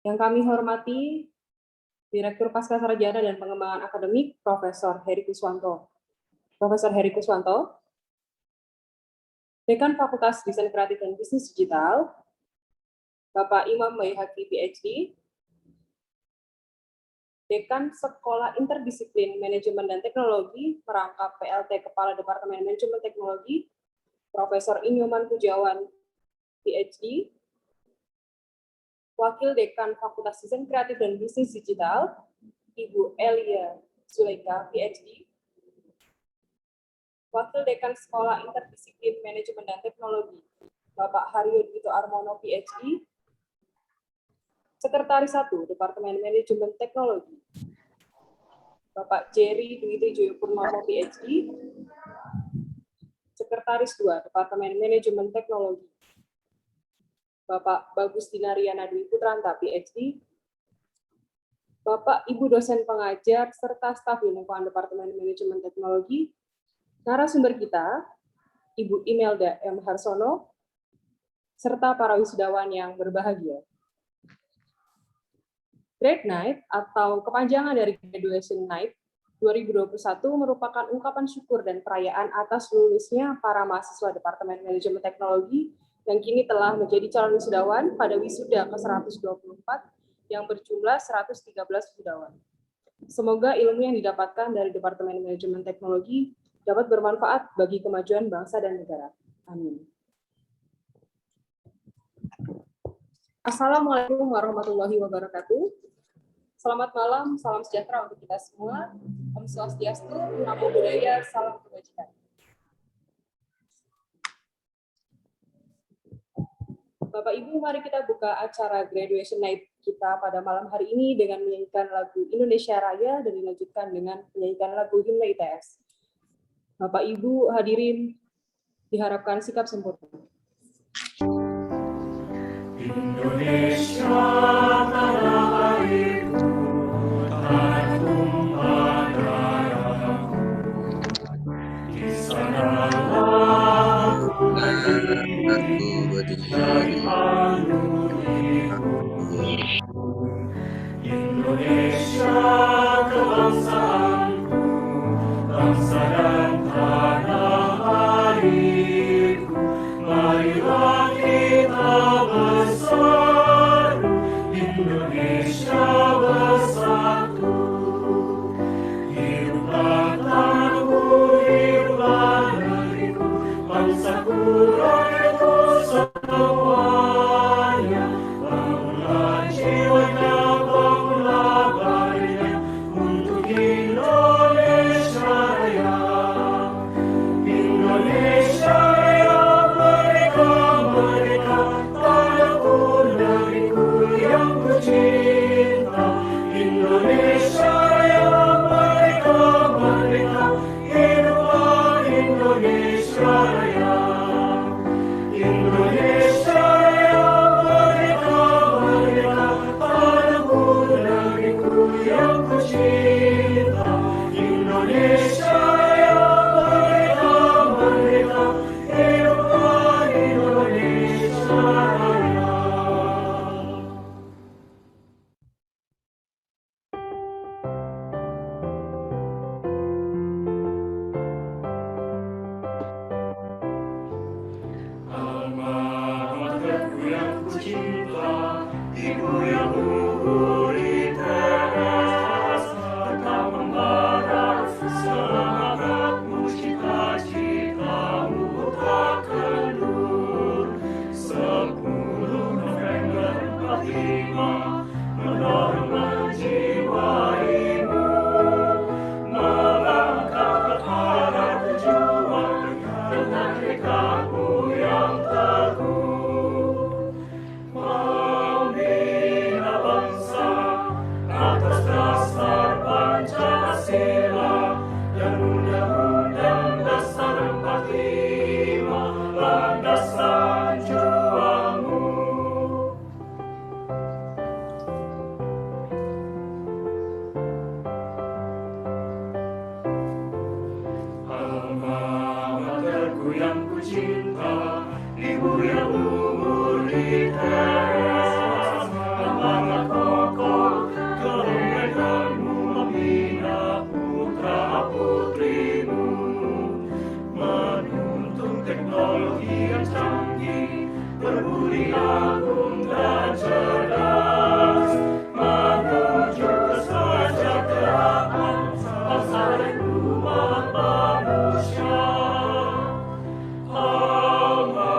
Yang kami hormati Direktur Pascasarjana dan Pengembangan Akademik, Profesor Heri Kuswanto. Profesor Heri Kuswanto, Dekan Fakultas Desain Kreatif dan Bisnis Digital, Bapak Imam Baihaqi, PhD, Dekan Sekolah Interdisiplin Manajemen dan Teknologi, merangkap PLT Kepala Departemen Manajemen Teknologi, Profesor Inyoman Pujawan, PhD, Wakil Dekan Fakultas Desain Kreatif dan Bisnis Digital, Ibu Elia Zulaika, PhD, Wakil Dekan Sekolah Interdisiplin Manajemen dan Teknologi, Bapak Haryo Dito Armono, PhD, Sekretaris 1, Departemen Manajemen Teknologi, Bapak Jerry Dwi Tejo Purnomo, PhD, Sekretaris 2, Departemen Manajemen Teknologi, Bapak Bagus Dinariana Dwi Putranta, PhD, Bapak Ibu dosen pengajar serta staf di lingkungan Departemen Manajemen Teknologi, narasumber kita, Ibu Imelda M. Harsono, serta para wisudawan yang berbahagia. Grad Night atau kepanjangan dari Graduation Night 2021 merupakan ungkapan syukur dan perayaan atas lulusnya para mahasiswa Departemen Manajemen Teknologi yang kini telah menjadi calon wisudawan pada wisuda ke-124 yang berjumlah 113 wisudawan. Semoga ilmu yang didapatkan dari Departemen Manajemen Teknologi dapat bermanfaat bagi kemajuan bangsa dan negara. Amin. Assalamualaikum warahmatullahi wabarakatuh. Selamat malam, salam sejahtera untuk kita semua. Om Swastiastu, Namo Buddhaya, salam kebajikan. Bapak Ibu, mari kita buka acara Graduation Night kita pada malam hari ini dengan menyanyikan lagu Indonesia Raya dan dilanjutkan dengan menyanyikan lagu Himne ITS. Bapak Ibu hadirin diharapkan sikap sempurna. Indonesia tanah airku, tanah tumpah darahku, di sanalah aku berdiri, dari paluiku. Indonesia kebangsaanku, bangsa dan tanah airku, marilah kita bersatu, Indonesia bersatu. Hiduplah tanahku, hiduplah negeriku, bangsaku, rakyatku semuanya. Bangunlah jiwanya, bangunlah badannya, untuk Indonesia Raya. Indonesia Raya, merdeka, merdeka, tanahku, negeriku yang ku cinta. Indonesia Raya, merdeka, merdeka, hiduplah Indonesia Raya. Indonesia Raya, merdeka, merdeka, tanahku, negeriku yang ku cinta. Indonesia Raya, merdeka, merdeka, hiduplah Indonesia Raya. Alma materku yang ku cinta, ibu yang luhur ITS, tetap membara semangatmu, cita-citamu tak kendur. 10 November 45 mendorong menjiwaimu, melangkah ke arah tujuan dengan tekadmu yang teguh. Membina bangsa atas dasar Pancasila dan Undang-Undang Dasar 45, landasan juangmu. Alma materku yang ku cinta, ibu yang luhur ITS, semangatku negeri agung dan cerdas, menuju kesejahteraan bangsa dan umat manusia. Alma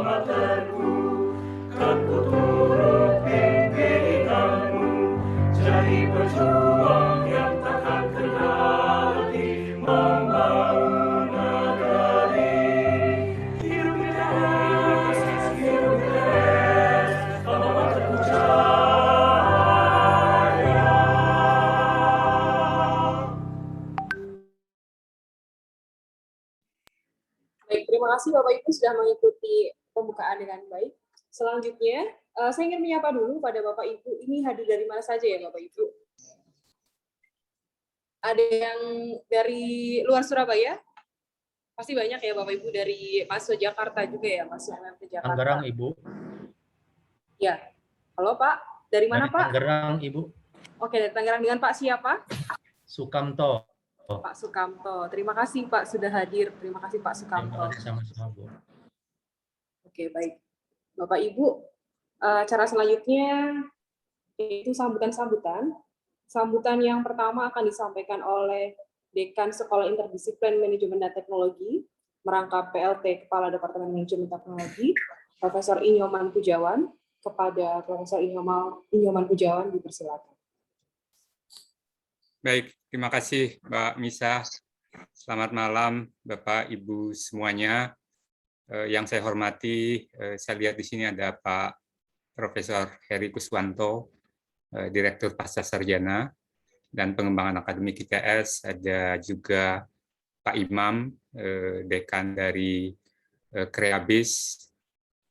materku, kan ku turut pimpinanmu, jadi pejuang yang takkan kenal letih membangun negeri. Hidup ITS, hidup ITS, alma materku jaya. Baik, terima kasih Bapak Ibu sudah mengikuti pembukaan dengan baik. Selanjutnya, saya ingin menyapa dulu pada Bapak Ibu. Ini hadir dari mana saja ya Bapak Ibu? Ada yang dari luar Surabaya? Pasti banyak ya Bapak Ibu, dari mahasiswa Jakarta juga ya, mahasiswa UMT Jakarta. Tangerang, Ibu. Ya. Halo Pak, dari mana Dari Pak? Tangerang, Ibu. Oke, dari Tangerang, dengan Pak siapa? Sukamto. Pak Sukamto. Terima kasih Pak sudah hadir. Terima kasih Pak Terima Sukamto. kasih sama-sama, Bu. Oke, baik. Bapak Ibu, cara selanjutnya yaitu sambutan-sambutan. Sambutan yang pertama akan disampaikan oleh Dekan Sekolah Interdisiplin Manajemen dan Teknologi, merangkap PLT Kepala Departemen Manajemen Teknologi, Profesor Inyoman Pujawan. Kepada Profesor Inyoman Pujawan, dipersilakan. Baik, terima kasih Mbak Misa. Selamat malam Bapak Ibu semuanya. Yang saya hormati, saya lihat di sini ada Pak Profesor Heri Kuswanto, Direktur Pasca Sarjana dan Pengembangan Akademik ITS. Ada juga Pak Imam, Dekan dari Kreabis.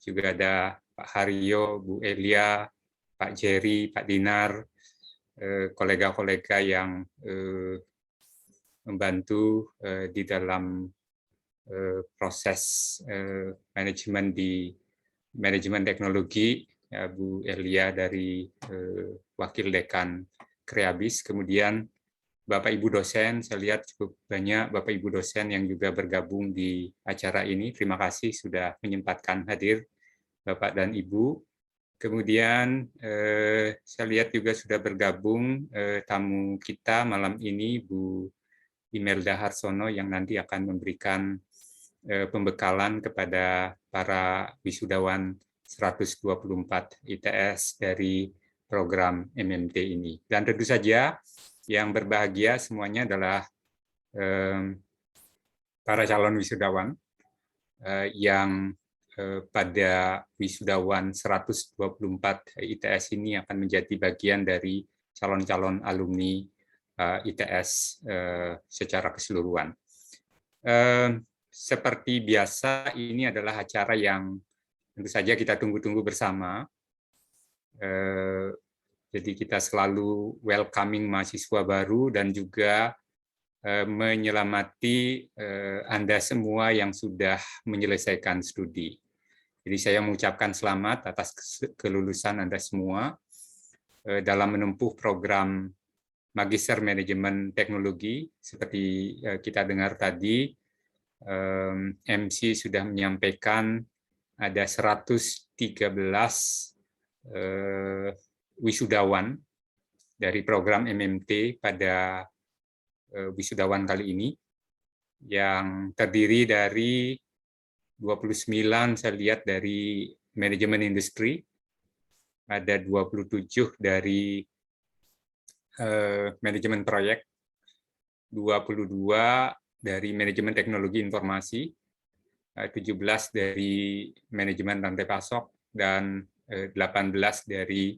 Juga ada Pak Haryo, Bu Elia, Pak Jerry, Pak Dinar, kolega-kolega yang membantu di dalam proses manajemen di manajemen teknologi, ya, Bu Elia dari Wakil Dekan Kreabis, kemudian Bapak Ibu dosen, saya lihat cukup banyak Bapak Ibu dosen yang juga bergabung di acara ini. Terima kasih sudah menyempatkan hadir Bapak dan Ibu. Kemudian saya lihat juga sudah bergabung tamu kita malam ini, Bu Imelda Harsono, yang nanti akan memberikan pembekalan kepada para wisudawan 124 ITS dari program MMT ini. Dan tentu saja yang berbahagia semuanya adalah para calon wisudawan yang pada wisudawan 124 ITS ini akan menjadi bagian dari calon-calon alumni ITS secara keseluruhan. Seperti biasa, ini adalah acara yang tentu saja kita tunggu-tunggu bersama. Jadi kita selalu welcoming mahasiswa baru dan juga menyelamati Anda semua yang sudah menyelesaikan studi. Jadi saya mengucapkan selamat atas kelulusan Anda semua dalam menempuh program Magister Manajemen Teknologi. Seperti kita dengar tadi, MC sudah menyampaikan ada 113 wisudawan dari program MMT pada wisudawan kali ini, yang terdiri dari 29 saya lihat dari manajemen industri, ada 27 dari manajemen proyek, 22 dari manajemen teknologi informasi, 17 dari manajemen rantai pasok, dan 18 dari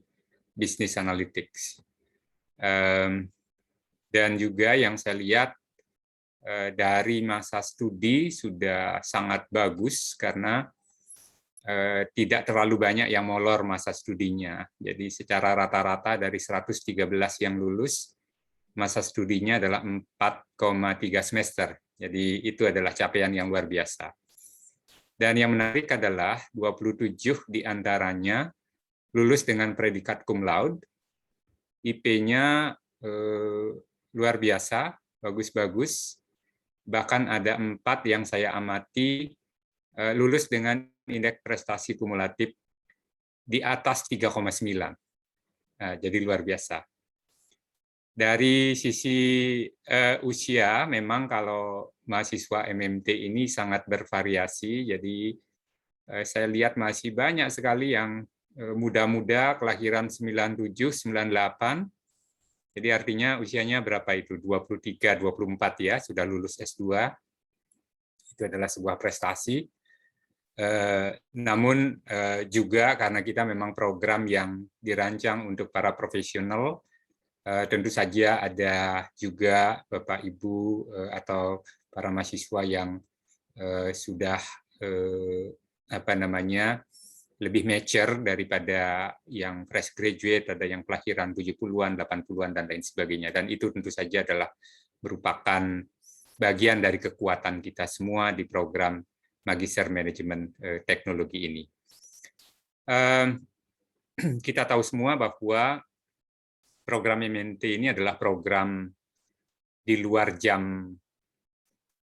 business analytics. Dan juga yang saya lihat dari masa studi sudah sangat bagus karena tidak terlalu banyak yang molor masa studinya. Jadi secara rata-rata dari 113 yang lulus, masa studinya adalah 4,3 semester. Jadi itu adalah capaian yang luar biasa. Dan yang menarik adalah 27 diantaranya lulus dengan predikat cum laude, IP-nya luar biasa, bagus-bagus. Bahkan ada 4 yang saya amati lulus dengan indeks prestasi kumulatif di atas 3,9. Nah, jadi luar biasa. Dari sisi usia, memang kalau mahasiswa MMT ini sangat bervariasi, jadi saya lihat masih banyak sekali yang muda-muda, kelahiran 97, 98. Jadi artinya usianya berapa itu? 23, 24 ya, sudah lulus S2. Itu adalah sebuah prestasi. Namun juga karena kita memang program yang dirancang untuk para profesional, tentu saja ada juga Bapak Ibu atau para mahasiswa yang sudah lebih mature daripada yang fresh graduate, ada yang kelahiran 70-an, 80-an dan lain sebagainya. Dan itu tentu saja adalah merupakan bagian dari kekuatan kita semua di program Magister Manajemen Teknologi ini. Kita tahu semua bahwa program MMT ini adalah program di luar jam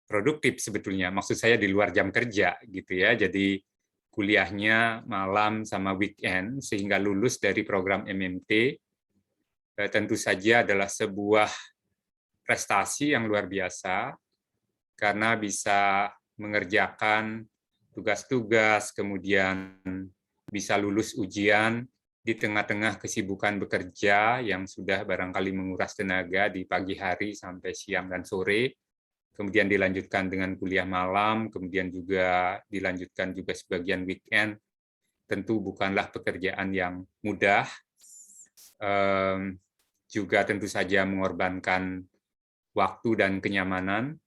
produktif sebetulnya. Maksud saya di luar jam kerja gitu ya. Jadi kuliahnya malam sama weekend sehingga lulus dari program MMT tentu saja adalah sebuah prestasi yang luar biasa karena bisa mengerjakan tugas-tugas, kemudian bisa lulus ujian di tengah-tengah kesibukan bekerja yang sudah barangkali menguras tenaga di pagi hari sampai siang dan sore, kemudian dilanjutkan dengan kuliah malam, kemudian juga dilanjutkan juga sebagian weekend, tentu bukanlah pekerjaan yang mudah, juga tentu saja mengorbankan waktu dan kenyamanan.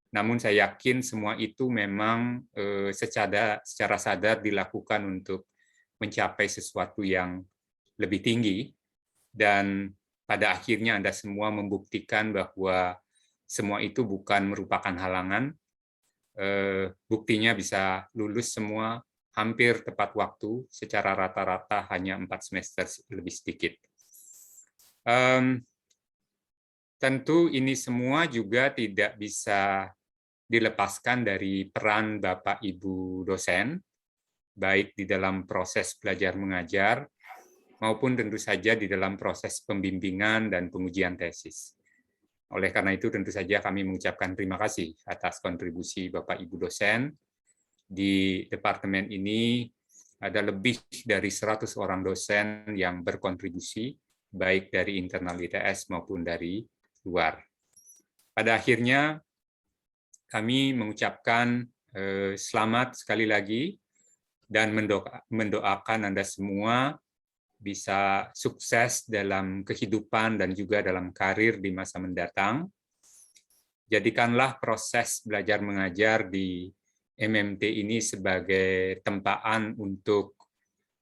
Namun saya yakin semua itu memang secara sadar dilakukan untuk mencapai sesuatu yang lebih tinggi, dan pada akhirnya Anda semua membuktikan bahwa semua itu bukan merupakan halangan. Buktinya bisa lulus semua hampir tepat waktu, secara rata-rata hanya 4 semester lebih sedikit. Tentu ini semua juga tidak bisa dilepaskan dari peran Bapak Ibu dosen, baik di dalam proses belajar mengajar, maupun tentu saja di dalam proses pembimbingan dan pengujian tesis. Oleh karena itu tentu saja kami mengucapkan terima kasih atas kontribusi Bapak Ibu dosen. Di departemen ini ada lebih dari 100 orang dosen yang berkontribusi, baik dari internal ITS maupun dari luar. Pada akhirnya kami mengucapkan selamat sekali lagi dan mendoakan Anda semua bisa sukses dalam kehidupan dan juga dalam karir di masa mendatang. Jadikanlah proses belajar mengajar di MMT ini sebagai tempaan untuk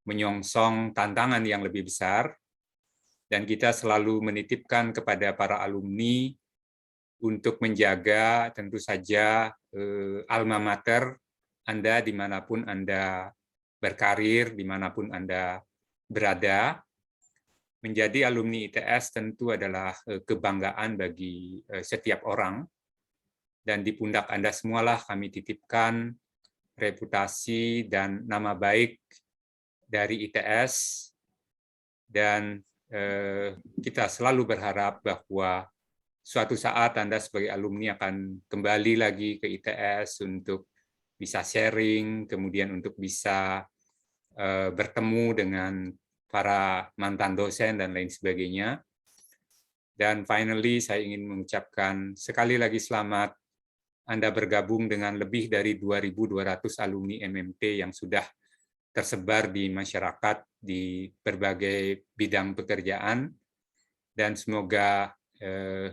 menyongsong tantangan yang lebih besar, dan kita selalu menitipkan kepada para alumni untuk menjaga tentu saja alma mater Anda dimanapun Anda berkarir, dimanapun Anda berada. Menjadi alumni ITS tentu adalah kebanggaan bagi setiap orang, dan di pundak Anda semualah kami titipkan reputasi dan nama baik dari ITS, dan kita selalu berharap bahwa suatu saat Anda sebagai alumni akan kembali lagi ke ITS untuk bisa sharing, kemudian untuk bisa bertemu dengan para mantan dosen dan lain sebagainya. Dan finally, saya ingin mengucapkan sekali lagi selamat Anda bergabung dengan lebih dari 2.200 alumni MMT yang sudah tersebar di masyarakat di berbagai bidang pekerjaan, dan semoga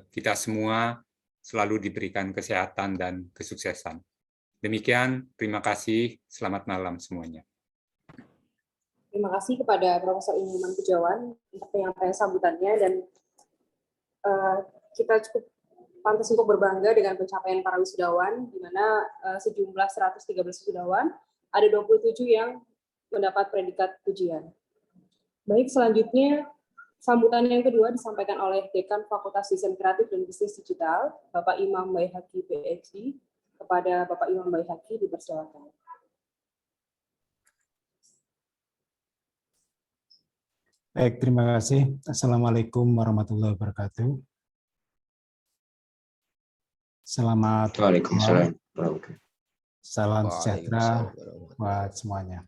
kita semua selalu diberikan kesehatan dan kesuksesan. Demikian, terima kasih. Selamat malam semuanya. Terima kasih kepada Profesor Iman Pujawan untuk penyampaian sambutannya, dan kita cukup pantas untuk berbangga dengan pencapaian para wisudawan, di mana sejumlah 113 wisudawan, ada 27 yang mendapat predikat pujian. Baik, selanjutnya sambutan yang kedua disampaikan oleh Dekan Fakultas Desain Kreatif dan Bisnis Digital, Bapak Imam Baihaqi, PhD. Kepada Bapak Imam Baihaqi, dipersilakan. Baik, terima kasih. Assalamualaikum warahmatullahi wabarakatuh. Selamat Waalaikumsalam. salam sejahtera buat semuanya.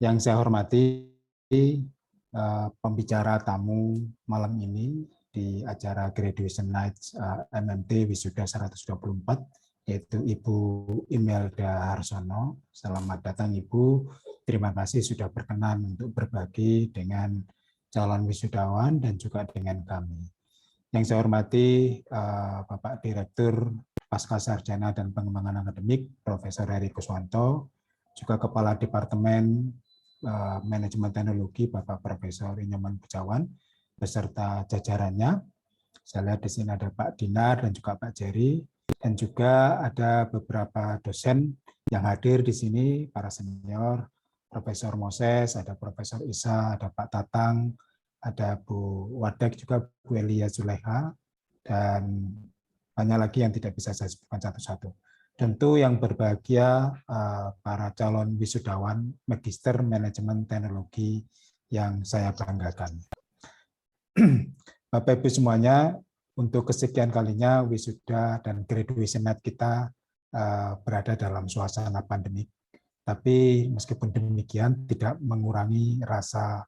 Yang saya hormati pembicara tamu malam ini di acara Graduation Night MMT Wisuda 124, yaitu Ibu Imelda Harsono. Selamat datang Ibu. Terima kasih sudah berkenan untuk berbagi dengan calon wisudawan dan juga dengan kami. Yang saya hormati Bapak Direktur Pascasarjana dan Pengembangan Akademik, Profesor Heri Kuswanto, juga Kepala Departemen Manajemen Teknologi, Bapak Profesor Inyoman Bujawan, beserta jajarannya. Saya lihat di sini ada Pak Dinar dan juga Pak Jerry, dan juga ada beberapa dosen yang hadir di sini, para senior, Profesor Moses, ada Profesor Isa, ada Pak Tatang, ada Bu Wadek, juga Bu Elia Zuleha, dan banyak lagi yang tidak bisa saya sebutkan satu-satu. Tentu yang berbahagia para calon wisudawan Magister Manajemen Teknologi yang saya banggakan. Bapak Ibu semuanya, untuk kesekian kalinya wisuda dan graduation night kita berada dalam suasana pandemik. Tapi meskipun demikian tidak mengurangi rasa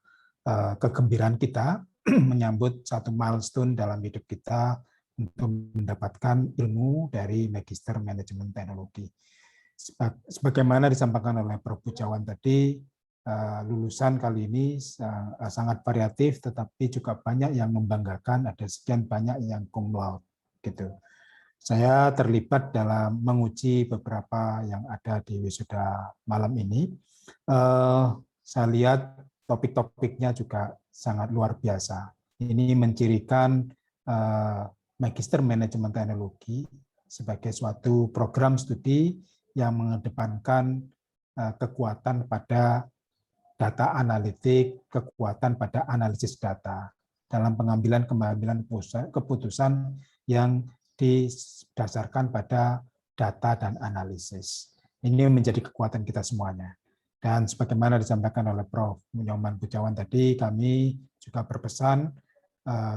kegembiraan kita menyambut satu milestone dalam hidup kita untuk mendapatkan ilmu dari Magister Manajemen Teknologi. Sebagaimana disampaikan oleh Prof. Bujawan tadi, lulusan kali ini sangat variatif, tetapi juga banyak yang membanggakan, ada sekian banyak yang cum laude gitu. Saya terlibat dalam menguji beberapa yang ada di wisuda malam ini. Saya lihat topik-topiknya juga sangat luar biasa. Ini mencirikan Magister Manajemen Teknologi sebagai suatu program studi yang mengedepankan kekuatan pada data analitik, kekuatan pada analisis data dalam pengambilan keputusan yang didasarkan pada data dan analisis. Ini menjadi kekuatan kita semuanya. Dan sebagaimana disampaikan oleh Prof. Inyoman Bujawan tadi, kami juga berpesan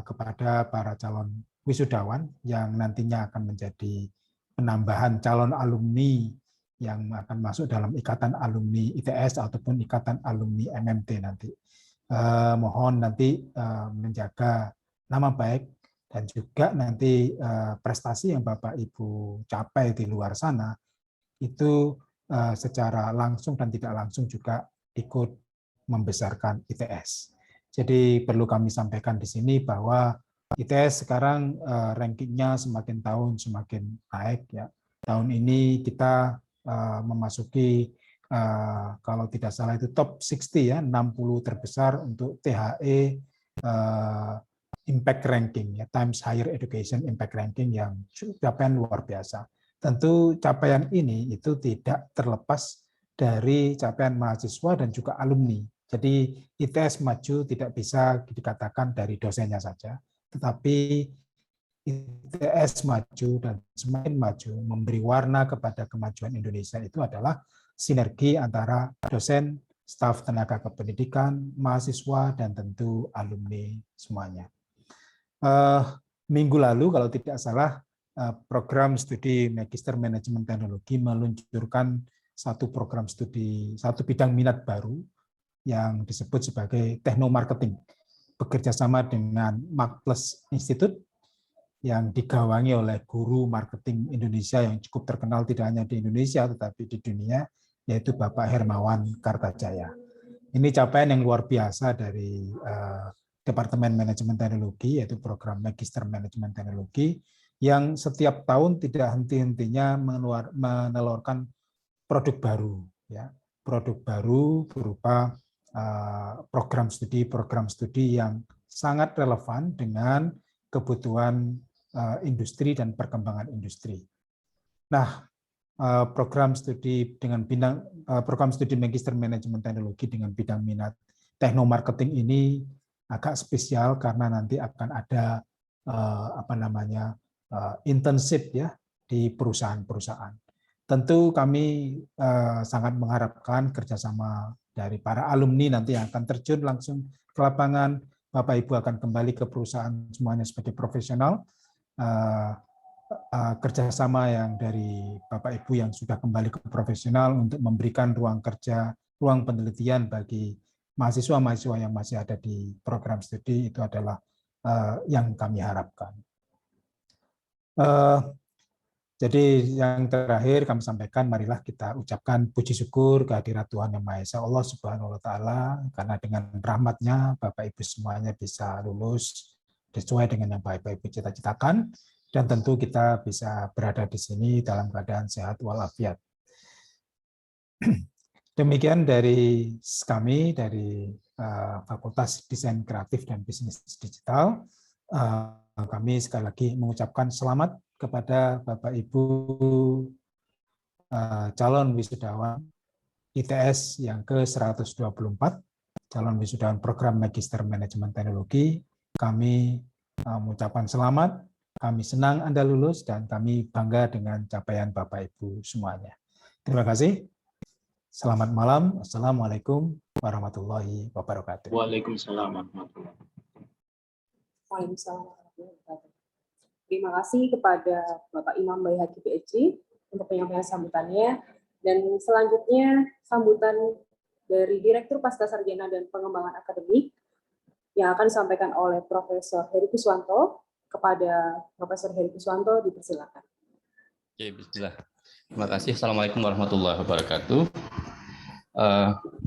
kepada para calon wisudawan yang nantinya akan menjadi penambahan calon alumni yang akan masuk dalam ikatan alumni ITS ataupun ikatan alumni MMT nanti. Mohon nanti menjaga nama baik dan juga nanti prestasi yang Bapak Ibu capai di luar sana itu secara langsung dan tidak langsung juga ikut membesarkan ITS. Jadi perlu kami sampaikan di sini bahwa ITS sekarang rankingnya semakin tahun semakin naik ya. Tahun ini kita memasuki kalau tidak salah itu top 60 ya, 60 terbesar untuk THE Impact Ranking ya, Times Higher Education Impact Ranking yang capaian luar biasa. Tentu capaian ini itu tidak terlepas dari capaian mahasiswa dan juga alumni. Jadi ITS maju tidak bisa dikatakan dari dosennya saja, tetapi ITS maju dan semakin maju memberi warna kepada kemajuan Indonesia itu adalah sinergi antara dosen, staf tenaga kependidikan, mahasiswa, dan tentu alumni semuanya. Minggu lalu kalau tidak salah program studi Magister Manajemen Teknologi meluncurkan satu program studi, satu bidang minat baru yang disebut sebagai Technomarketing, bekerjasama dengan Markplus Institute yang digawangi oleh guru marketing Indonesia yang cukup terkenal tidak hanya di Indonesia tetapi di dunia, yaitu Bapak Hermawan Kartajaya. Ini capaian yang luar biasa dari Departemen Manajemen Teknologi, yaitu program Magister Manajemen Teknologi, yang setiap tahun tidak henti-hentinya menelurkan produk baru, ya, produk baru berupa program studi yang sangat relevan dengan kebutuhan industri dan perkembangan industri. Nah, program studi Magister Manajemen Teknologi dengan bidang minat Technomarketing ini agak spesial karena nanti akan ada internship ya di perusahaan-perusahaan. Tentu kami sangat mengharapkan kerjasama dari para alumni nanti yang akan terjun langsung ke lapangan. Bapak Ibu akan kembali ke perusahaan semuanya sebagai profesional. Kerjasama yang dari Bapak Ibu yang sudah kembali ke profesional untuk memberikan ruang kerja, ruang penelitian bagi mahasiswa-mahasiswa yang masih ada di program studi, itu adalah yang kami harapkan. Jadi yang terakhir kami sampaikan, marilah kita ucapkan puji syukur kehadirat Tuhan Yang Maha Esa, Allah Subhanahu wa Ta'ala, karena dengan rahmat-Nya Bapak Ibu semuanya bisa lulus sesuai dengan yang Bapak Ibu cita-citakan, dan tentu kita bisa berada di sini dalam keadaan sehat walafiat. Demikian dari kami dari Fakultas Desain Kreatif dan Bisnis Digital. Kami sekali lagi mengucapkan selamat kepada Bapak Ibu calon wisudawan ITS yang ke-124, calon wisudawan program Magister Manajemen Teknologi. Kami mengucapkan selamat, kami senang Anda lulus, dan kami bangga dengan capaian Bapak Ibu semuanya. Terima kasih. Selamat malam. Assalamualaikum warahmatullahi wabarakatuh. Waalaikumsalam warahmatullahi wabarakatuh. Waalaikumsalam warahmatullahi wabarakatuh. Terima kasih kepada Bapak Imam Baihaqi PhD untuk penyampaian sambutannya. Dan selanjutnya sambutan dari Direktur Pascasarjana dan Pengembangan Akademik yang akan disampaikan oleh Profesor Heri Kuswanto. Kepada Profesor Heri Kuswanto, dipersilakan. Oke, bismillah. Terima kasih. Assalamualaikum warahmatullahi wabarakatuh.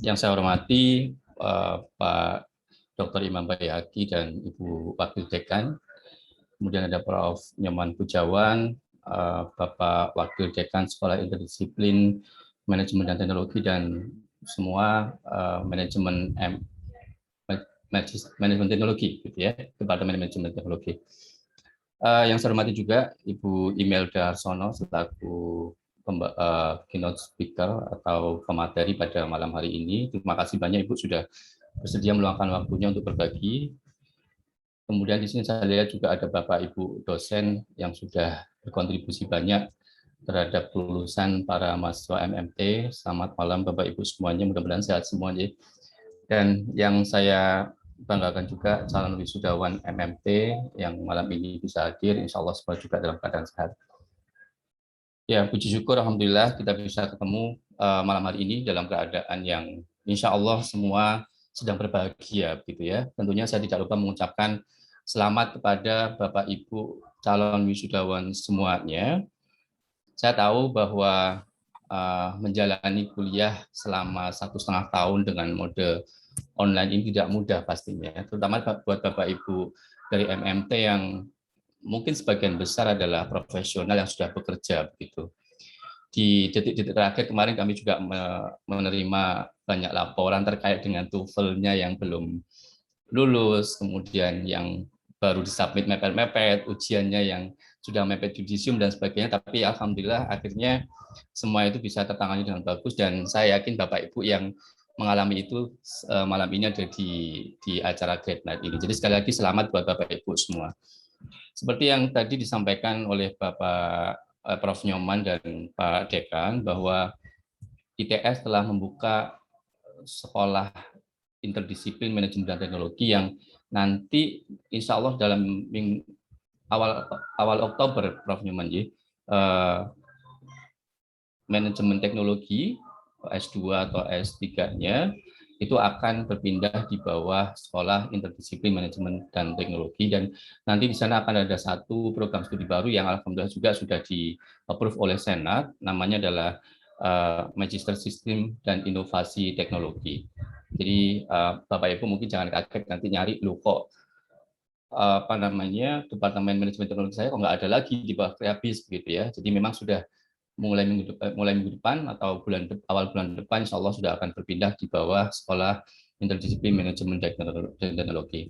Yang saya hormati Pak Dr. Imam Baihaqi dan Ibu Wakil Dekan. Kemudian ada Prof. Nyoman Pujawan, Bapak Wakil Dekan Sekolah Interdisiplin Manajemen dan Teknologi, dan semua manajemen teknologi, gitu ya, Departemen Manajemen Teknologi. Yang saya hormati juga Ibu Imelda Harsono selaku keynote speaker atau pemateri pada malam hari ini. Terima kasih banyak Ibu sudah bersedia meluangkan waktunya untuk berbagi. Kemudian di sini saya lihat juga ada Bapak Ibu dosen yang sudah berkontribusi banyak terhadap kelulusan para mahasiswa MMT. Selamat malam Bapak Ibu semuanya, mudah-mudahan sehat semuanya. Dan yang saya banggakan juga calon wisudawan MMT yang malam ini bisa hadir, insya Allah semua juga dalam keadaan sehat. Ya, puji syukur alhamdulillah kita bisa ketemu malam hari ini dalam keadaan yang insya Allah semua sedang berbahagia, gitu ya. Tentunya saya tidak lupa mengucapkan selamat kepada Bapak Ibu calon wisudawan semuanya. Saya tahu bahwa menjalani kuliah selama 1,5 tahun dengan mode online ini tidak mudah pastinya, terutama buat Bapak Ibu dari MMT yang mungkin sebagian besar adalah profesional yang sudah bekerja, begitu. Di detik-detik terakhir kemarin kami juga menerima banyak laporan terkait dengan TOEFL-nya yang belum lulus, kemudian yang baru disubmit mepet-mepet, ujiannya yang sudah mepet judisium dan sebagainya, tapi alhamdulillah akhirnya semua itu bisa tertangani dengan bagus, dan saya yakin Bapak Ibu yang mengalami itu malam ini ada di acara Great Night ini. Jadi sekali lagi selamat buat Bapak Ibu semua. Seperti yang tadi disampaikan oleh Bapak Prof. Nyoman dan Pak Dekan, bahwa ITS telah membuka sekolah interdisiplin manajemen dan teknologi yang nanti insya Allah dalam awal Oktober, Prof. Nyoman, manajemen teknologi S2 atau S3-nya itu akan berpindah di bawah Sekolah Interdisiplin Manajemen dan Teknologi, dan nanti di sana akan ada satu program studi baru yang alhamdulillah juga sudah di-approve oleh Senat, namanya adalah Magister Sistem dan Inovasi Teknologi. Jadi Bapak Ibu mungkin jangan kaget nanti nyari loh kok Departemen Manajemen Teknologi saya kok nggak ada lagi di bawah Kreabis, begitu ya. Jadi memang sudah mulai minggu depan atau awal bulan depan insya Allah sudah akan berpindah di bawah Sekolah Interdisiplin Manajemen dan Teknologi.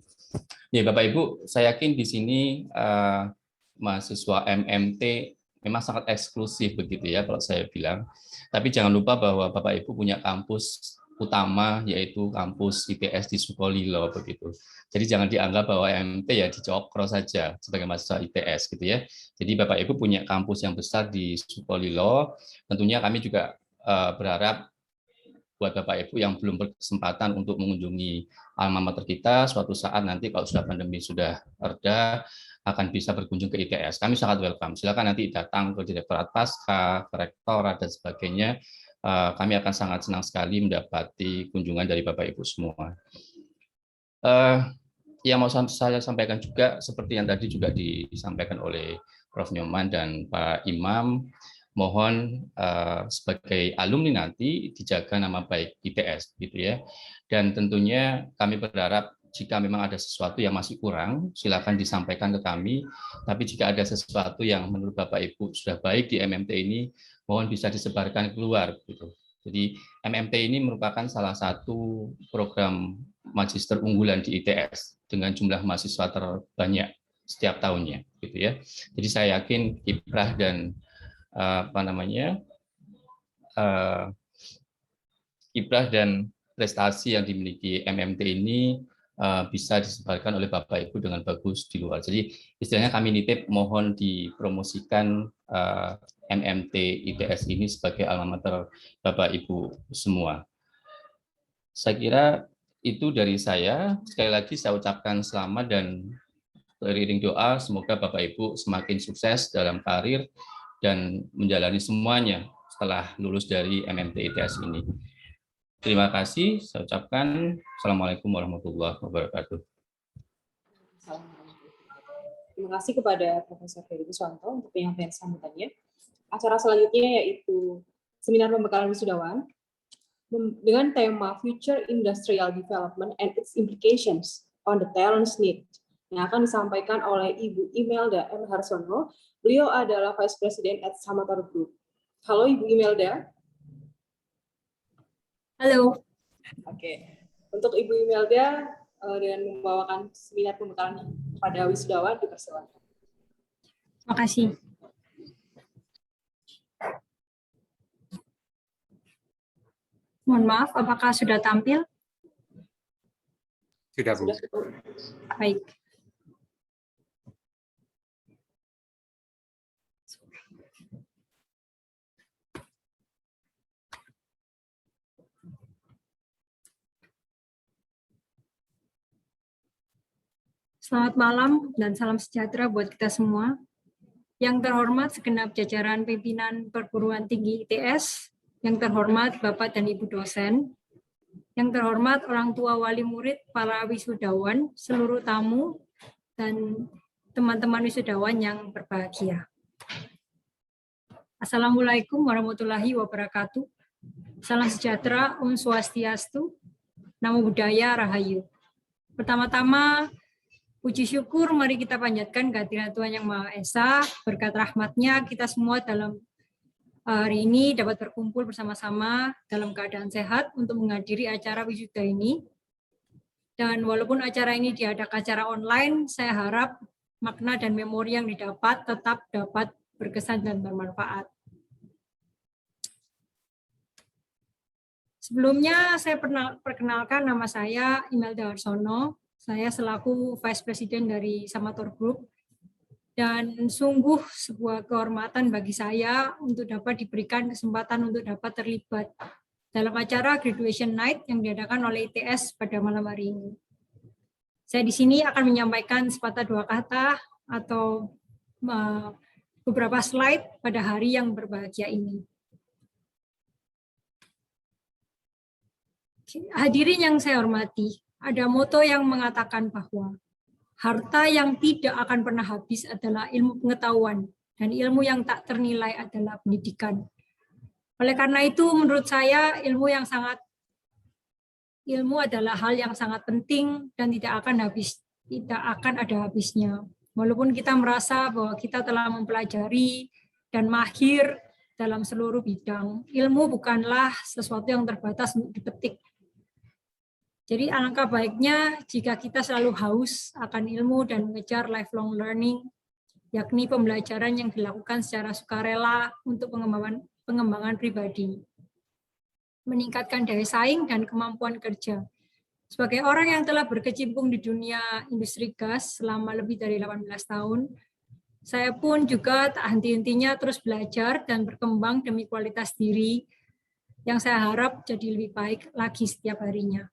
Ya Bapak Ibu, saya yakin di sini mahasiswa MMT memang sangat eksklusif, begitu ya kalau saya bilang. Tapi jangan lupa bahwa Bapak Ibu punya kampus utama, yaitu kampus ITS di Sukolilo begitu. Jadi jangan dianggap bahwa MMT ya di Cokro saja sebagai mahasiswa ITS gitu ya. Jadi Bapak Ibu punya kampus yang besar di Sukolilo. Tentunya kami juga berharap buat Bapak Ibu yang belum berkesempatan untuk mengunjungi alma mater kita, suatu saat nanti kalau sudah pandemi sudah reda, akan bisa berkunjung ke ITS. Kami sangat welcome. Silakan nanti datang ke Direktorat Pasca, ke Rektorat, dan sebagainya. Kami akan sangat senang sekali mendapati kunjungan dari Bapak Ibu semua. Yang mau saya sampaikan juga, seperti yang tadi juga disampaikan oleh Prof. Nyoman dan Pak Imam, mohon sebagai alumni nanti dijaga nama baik ITS gitu ya. Dan tentunya kami berharap jika memang ada sesuatu yang masih kurang, silakan disampaikan ke kami. Tapi jika ada sesuatu yang menurut Bapak Ibu sudah baik di MMT ini, mohon bisa disebarkan keluar gitu. Jadi MMT ini merupakan salah satu program magister unggulan di ITS dengan jumlah mahasiswa terbanyak setiap tahunnya gitu ya. Jadi saya yakin kiprah dan kiprah dan prestasi yang dimiliki MMT ini bisa disebarkan oleh Bapak Ibu dengan bagus di luar. Jadi istilahnya kami nitip mohon dipromosikan MMT ITS ini sebagai alma mater Bapak Ibu semua. Saya kira itu dari saya. Sekali lagi saya ucapkan selamat dan beriring doa semoga Bapak Ibu semakin sukses dalam karir dan menjalani semuanya setelah lulus dari MMT ITS ini. Terima kasih, saya ucapkan Assalamualaikum warahmatullahi wabarakatuh. Terima kasih kepada Profesor Heri Kuswanto untuk penyampaian sambutannya. Acara selanjutnya yaitu seminar pembekalan wisudawan dengan tema Future Industrial Development and its Implications on the Talents Need yang akan disampaikan oleh Ibu Imelda M. Harsono. Beliau adalah Vice President at Samator Group. Halo Ibu Imelda. Halo. Oke. Untuk Ibu Imelda dengan membawakan seminar pembekalan kepada wisudawan dipersilakan. Terima kasih. Mohon maaf, apakah sudah tampil? Sudah, Bu. Baik. Selamat malam dan salam sejahtera buat kita semua. Yang terhormat segenap jajaran pimpinan perguruan tinggi ITS, yang terhormat Bapak dan Ibu dosen, yang terhormat orang tua wali murid, para wisudawan, seluruh tamu, dan teman-teman wisudawan yang berbahagia. Assalamualaikum warahmatullahi wabarakatuh. Salam sejahtera, Om Swastiastu, Namo Buddhaya, Rahayu. Pertama-tama, puji syukur mari kita panjatkan kehadiran Tuhan Yang Maha Esa, berkat rahmat-Nya kita semua dalam hari ini dapat berkumpul bersama-sama dalam keadaan sehat untuk menghadiri acara wisuda ini. Dan walaupun acara ini diadakan secara online, saya harap makna dan memori yang didapat tetap dapat berkesan dan bermanfaat. Sebelumnya saya perkenalkan, nama saya Imelda Harsono. Saya selaku Vice President dari Samator Group, dan sungguh sebuah kehormatan bagi saya untuk dapat diberikan kesempatan untuk dapat terlibat dalam acara Graduation Night yang diadakan oleh ITS pada malam hari ini. Saya di sini akan menyampaikan sepatah dua kata atau beberapa slide pada hari yang berbahagia ini. Hadirin yang saya hormati, ada moto yang mengatakan bahwa harta yang tidak akan pernah habis adalah ilmu pengetahuan, dan ilmu yang tak ternilai adalah pendidikan. Oleh karena itu, menurut saya ilmu adalah hal yang sangat penting dan tidak akan ada habisnya. Walaupun kita merasa bahwa kita telah mempelajari dan mahir dalam seluruh bidang, ilmu bukanlah sesuatu yang terbatas untuk dipetik. Jadi alangkah baiknya jika kita selalu haus akan ilmu dan mengejar lifelong learning, yakni pembelajaran yang dilakukan secara sukarela untuk pengembangan pribadi. meningkatkan daya saing dan kemampuan kerja. Sebagai orang yang telah berkecimpung di dunia industri gas selama lebih dari 18 tahun, saya pun juga tak henti-hentinya terus belajar dan berkembang demi kualitas diri yang saya harap jadi lebih baik lagi setiap harinya.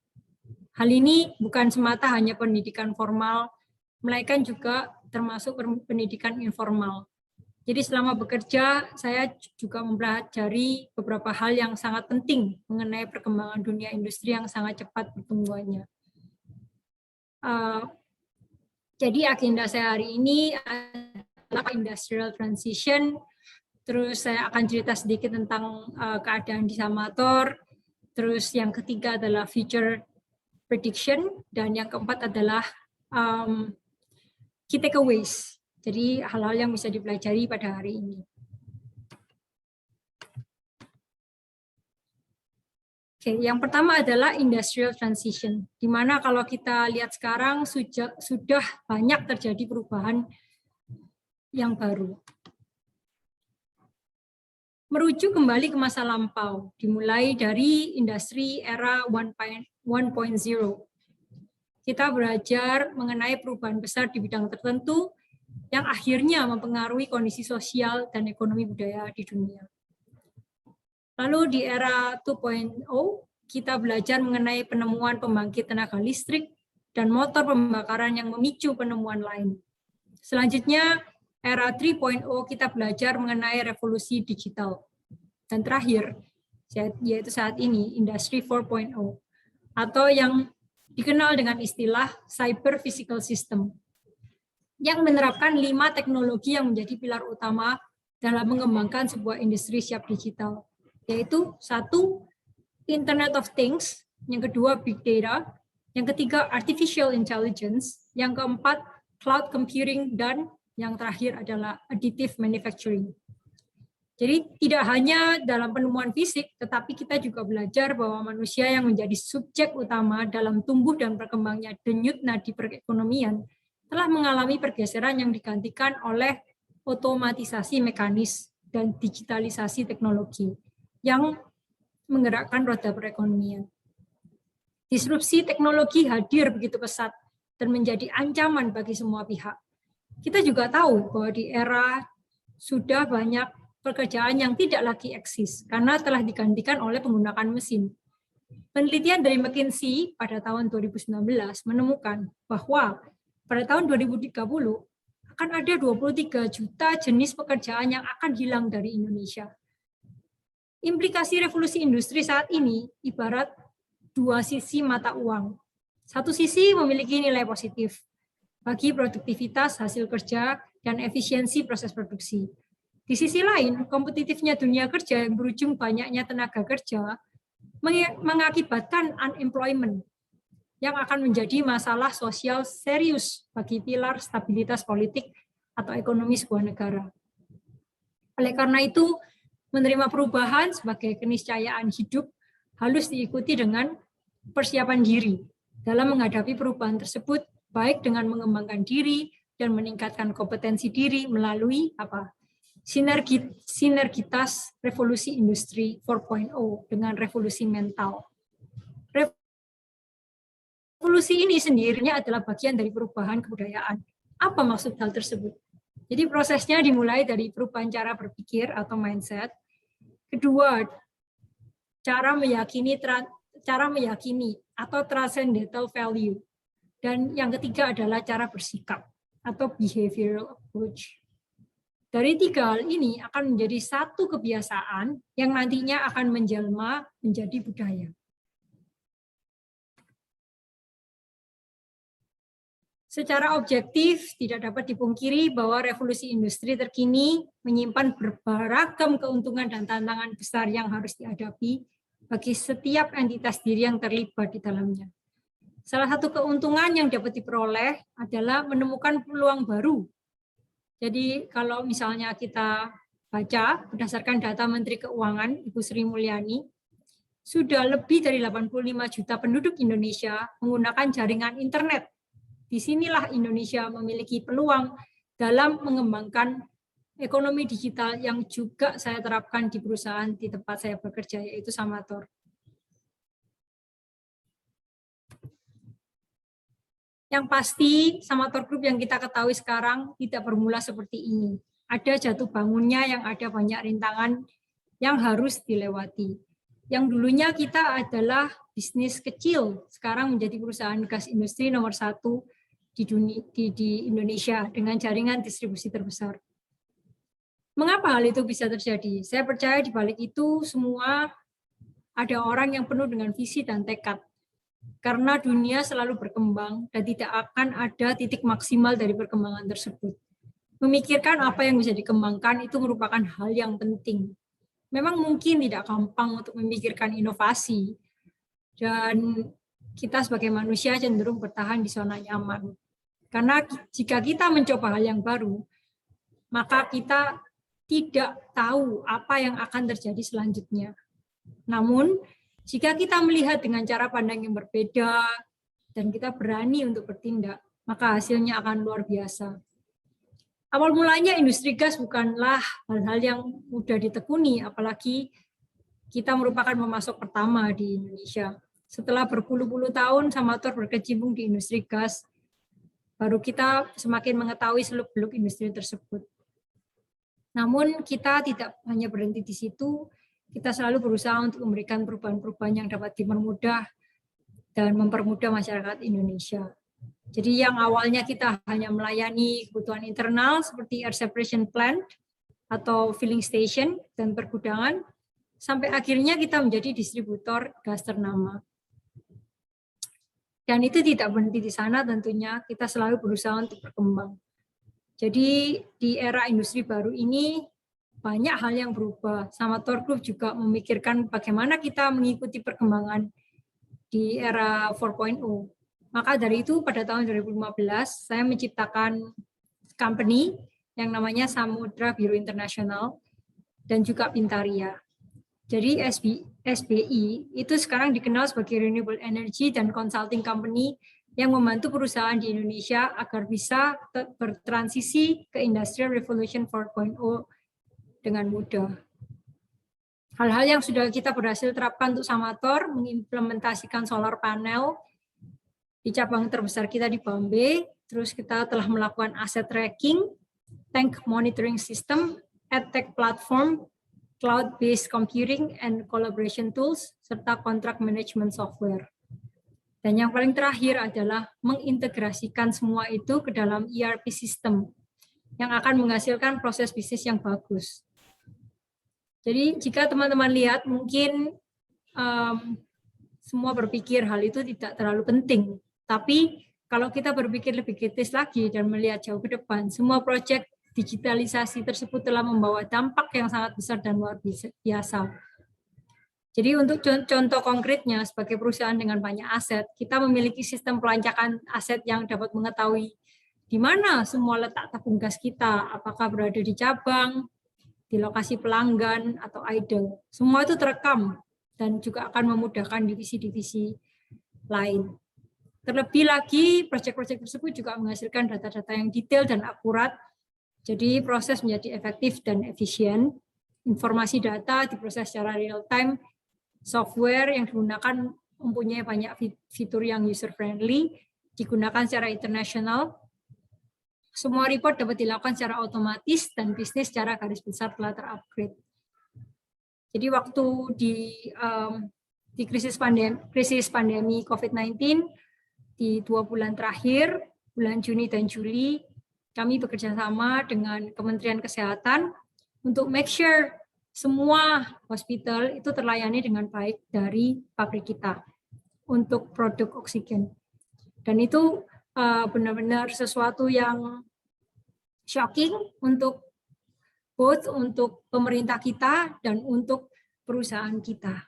Hal ini bukan semata hanya pendidikan formal, melainkan juga termasuk pendidikan informal. Jadi selama bekerja, saya juga mempelajari beberapa hal yang sangat penting mengenai perkembangan dunia industri yang sangat cepat pertumbuhannya. Jadi agenda saya hari ini adalah industrial transition, terus saya akan cerita sedikit tentang keadaan di Samator, terus yang ketiga adalah future prediction, dan yang keempat adalah key takeaways. Jadi hal-hal yang bisa dipelajari pada hari ini. Oke, yang pertama adalah industrial transition, di mana kalau kita lihat sekarang sudah banyak terjadi perubahan yang baru. Merujuk kembali ke masa lampau, dimulai dari industri era 1.0. Kita belajar mengenai perubahan besar di bidang tertentu yang akhirnya mempengaruhi kondisi sosial dan ekonomi budaya di dunia. Lalu di era 2.0, kita belajar mengenai penemuan pembangkit tenaga listrik dan motor pembakaran yang memicu penemuan lain. Selanjutnya, era 3.0 kita belajar mengenai revolusi digital. Dan terakhir, yaitu saat ini, industri 4.0, atau yang dikenal dengan istilah cyber physical system, yang menerapkan 5 teknologi yang menjadi pilar utama dalam mengembangkan sebuah industri siap digital, yaitu 1, Internet of Things, yang kedua Big Data, yang ketiga Artificial Intelligence, yang keempat Cloud Computing, dan yang terakhir adalah Additive Manufacturing. Jadi tidak hanya dalam penemuan fisik, tetapi kita juga belajar bahwa manusia yang menjadi subjek utama dalam tumbuh dan berkembangnya denyut nadi perekonomian telah mengalami pergeseran yang digantikan oleh otomatisasi mekanis dan digitalisasi teknologi yang menggerakkan roda perekonomian. Disrupsi teknologi hadir begitu pesat dan menjadi ancaman bagi semua pihak. Kita juga tahu bahwa di era sudah banyak pekerjaan yang tidak lagi eksis karena telah digantikan oleh penggunaan mesin. Penelitian dari McKinsey pada tahun 2019 menemukan bahwa pada tahun 2030 akan ada 23 juta jenis pekerjaan yang akan hilang dari Indonesia. Implikasi revolusi industri saat ini ibarat dua sisi mata uang. Satu sisi memiliki nilai positif bagi produktivitas hasil kerja dan efisiensi proses produksi. Di sisi lain, kompetitifnya dunia kerja yang berujung banyaknya tenaga kerja mengakibatkan unemployment yang akan menjadi masalah sosial serius bagi pilar stabilitas politik atau ekonomi sebuah negara. Oleh karena itu, menerima perubahan sebagai keniscayaan hidup harus diikuti dengan persiapan diri dalam menghadapi perubahan tersebut, baik dengan mengembangkan diri dan meningkatkan kompetensi diri melalui sinergitas revolusi industri 4.0 dengan revolusi mental. Revolusi ini sendirinya adalah bagian dari perubahan kebudayaan. Apa maksud hal tersebut? Jadi prosesnya dimulai dari perubahan cara berpikir atau mindset. Kedua, cara meyakini atau transcendental value. Dan yang ketiga adalah cara bersikap atau behavioral approach. Dari 3 hal ini akan menjadi satu kebiasaan yang nantinya akan menjelma menjadi budaya. Secara objektif, tidak dapat dipungkiri bahwa revolusi industri terkini menyimpan beragam keuntungan dan tantangan besar yang harus dihadapi bagi setiap entitas diri yang terlibat di dalamnya. Salah satu keuntungan yang dapat diperoleh adalah menemukan peluang baru. Jadi kalau misalnya kita baca berdasarkan data Menteri Keuangan Ibu Sri Mulyani, sudah lebih dari 85 juta penduduk Indonesia menggunakan jaringan internet. Disinilah Indonesia memiliki peluang dalam mengembangkan ekonomi digital yang juga saya terapkan di perusahaan di tempat saya bekerja, yaitu Samator. Yang pasti Samator Group yang kita ketahui sekarang tidak bermula seperti ini. Ada jatuh bangunnya yang ada banyak rintangan yang harus dilewati. Yang dulunya kita adalah bisnis kecil, sekarang menjadi perusahaan gas industri nomor 1 di Indonesia dengan jaringan distribusi terbesar. Mengapa hal itu bisa terjadi? Saya percaya di balik itu semua ada orang yang penuh dengan visi dan tekad. Karena dunia selalu berkembang dan tidak akan ada titik maksimal dari perkembangan tersebut. Memikirkan apa yang bisa dikembangkan itu merupakan hal yang penting. Memang mungkin tidak gampang untuk memikirkan inovasi, dan kita sebagai manusia cenderung bertahan di zona nyaman. Karena jika kita mencoba hal yang baru, maka kita tidak tahu apa yang akan terjadi selanjutnya. Namun, jika kita melihat dengan cara pandang yang berbeda dan kita berani untuk bertindak, maka hasilnya akan luar biasa. Awal mulanya industri gas bukanlah hal-hal yang mudah ditekuni, apalagi kita merupakan pemasok pertama di Indonesia. Setelah berpuluh-puluh tahun Samator berkecimpung di industri gas, baru kita semakin mengetahui seluk-beluk industri tersebut. Namun kita tidak hanya berhenti di situ, kita selalu berusaha untuk memberikan perubahan-perubahan yang dapat dipermudah dan mempermudah masyarakat Indonesia. Jadi yang awalnya kita hanya melayani kebutuhan internal seperti air separation plant atau filling station dan pergudangan, sampai akhirnya kita menjadi distributor gas ternama. Dan itu tidak berhenti di sana, tentunya kita selalu berusaha untuk berkembang. Jadi di era industri baru ini banyak hal yang berubah. Samator Group juga memikirkan bagaimana kita mengikuti perkembangan di era 4.0. Maka dari itu pada tahun 2015 saya menciptakan company yang namanya Samudra Biru Internasional dan juga Pintaria. Jadi SBI itu sekarang dikenal sebagai Renewable Energy dan Consulting Company yang membantu perusahaan di Indonesia agar bisa bertransisi ke Industrial Revolution 4.0 dengan mudah. Hal-hal yang sudah kita berhasil terapkan untuk Samator, mengimplementasikan solar panel di cabang terbesar kita di Bombay, terus kita telah melakukan asset tracking, tank monitoring system, EdTech platform, cloud-based computing and collaboration tools, serta contract management software. Dan yang paling terakhir adalah mengintegrasikan semua itu ke dalam ERP system yang akan menghasilkan proses bisnis yang bagus. Jadi jika teman-teman lihat, mungkin semua berpikir hal itu tidak terlalu penting. Tapi kalau kita berpikir lebih kritis lagi dan melihat jauh ke depan, semua proyek digitalisasi tersebut telah membawa dampak yang sangat besar dan luar biasa. Jadi untuk contoh konkretnya, sebagai perusahaan dengan banyak aset, kita memiliki sistem pelancakan aset yang dapat mengetahui di mana semua letak tabung gas kita, apakah berada di cabang, di lokasi pelanggan, atau idle. Semua itu terekam dan juga akan memudahkan divisi-divisi lain. Terlebih lagi, proyek-proyek tersebut juga menghasilkan data-data yang detail dan akurat, jadi proses menjadi efektif dan efisien. Informasi data diproses secara real-time, software yang digunakan mempunyai banyak fitur yang user-friendly, digunakan secara internasional. Semua report dapat dilakukan secara otomatis dan bisnis secara garis besar telah terupgrade. Jadi waktu di krisis pandemi COVID-19 di 2 bulan terakhir, bulan Juni dan Juli, kami bekerja sama dengan Kementerian Kesehatan untuk make sure semua hospital itu terlayani dengan baik dari pabrik kita untuk produk oksigen. Dan itu benar-benar sesuatu yang shocking untuk pemerintah kita dan untuk perusahaan kita.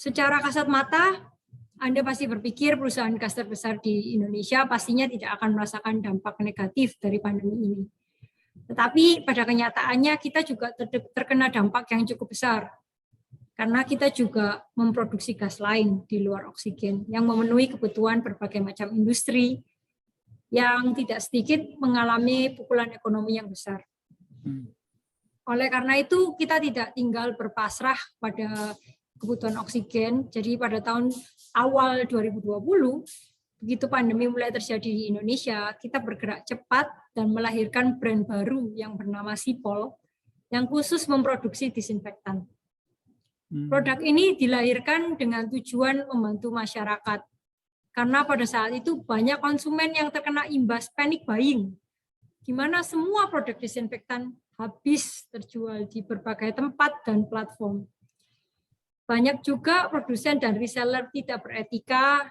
Secara kasat mata, Anda pasti berpikir perusahaan gas terbesar di Indonesia pastinya tidak akan merasakan dampak negatif dari pandemi ini. Tetapi pada kenyataannya kita juga terkena dampak yang cukup besar. Karena kita juga memproduksi gas lain di luar oksigen yang memenuhi kebutuhan berbagai macam industri yang tidak sedikit mengalami pukulan ekonomi yang besar. Oleh karena itu kita tidak tinggal berpasrah pada kebutuhan oksigen. Jadi pada tahun awal 2020, begitu pandemi mulai terjadi di Indonesia, kita bergerak cepat dan melahirkan brand baru yang bernama Sipol, yang khusus memproduksi disinfektan. Produk ini dilahirkan dengan tujuan membantu masyarakat. Karena pada saat itu banyak konsumen yang terkena imbas panic buying, di mana semua produk disinfektan habis terjual di berbagai tempat dan platform. Banyak juga produsen dan reseller tidak beretika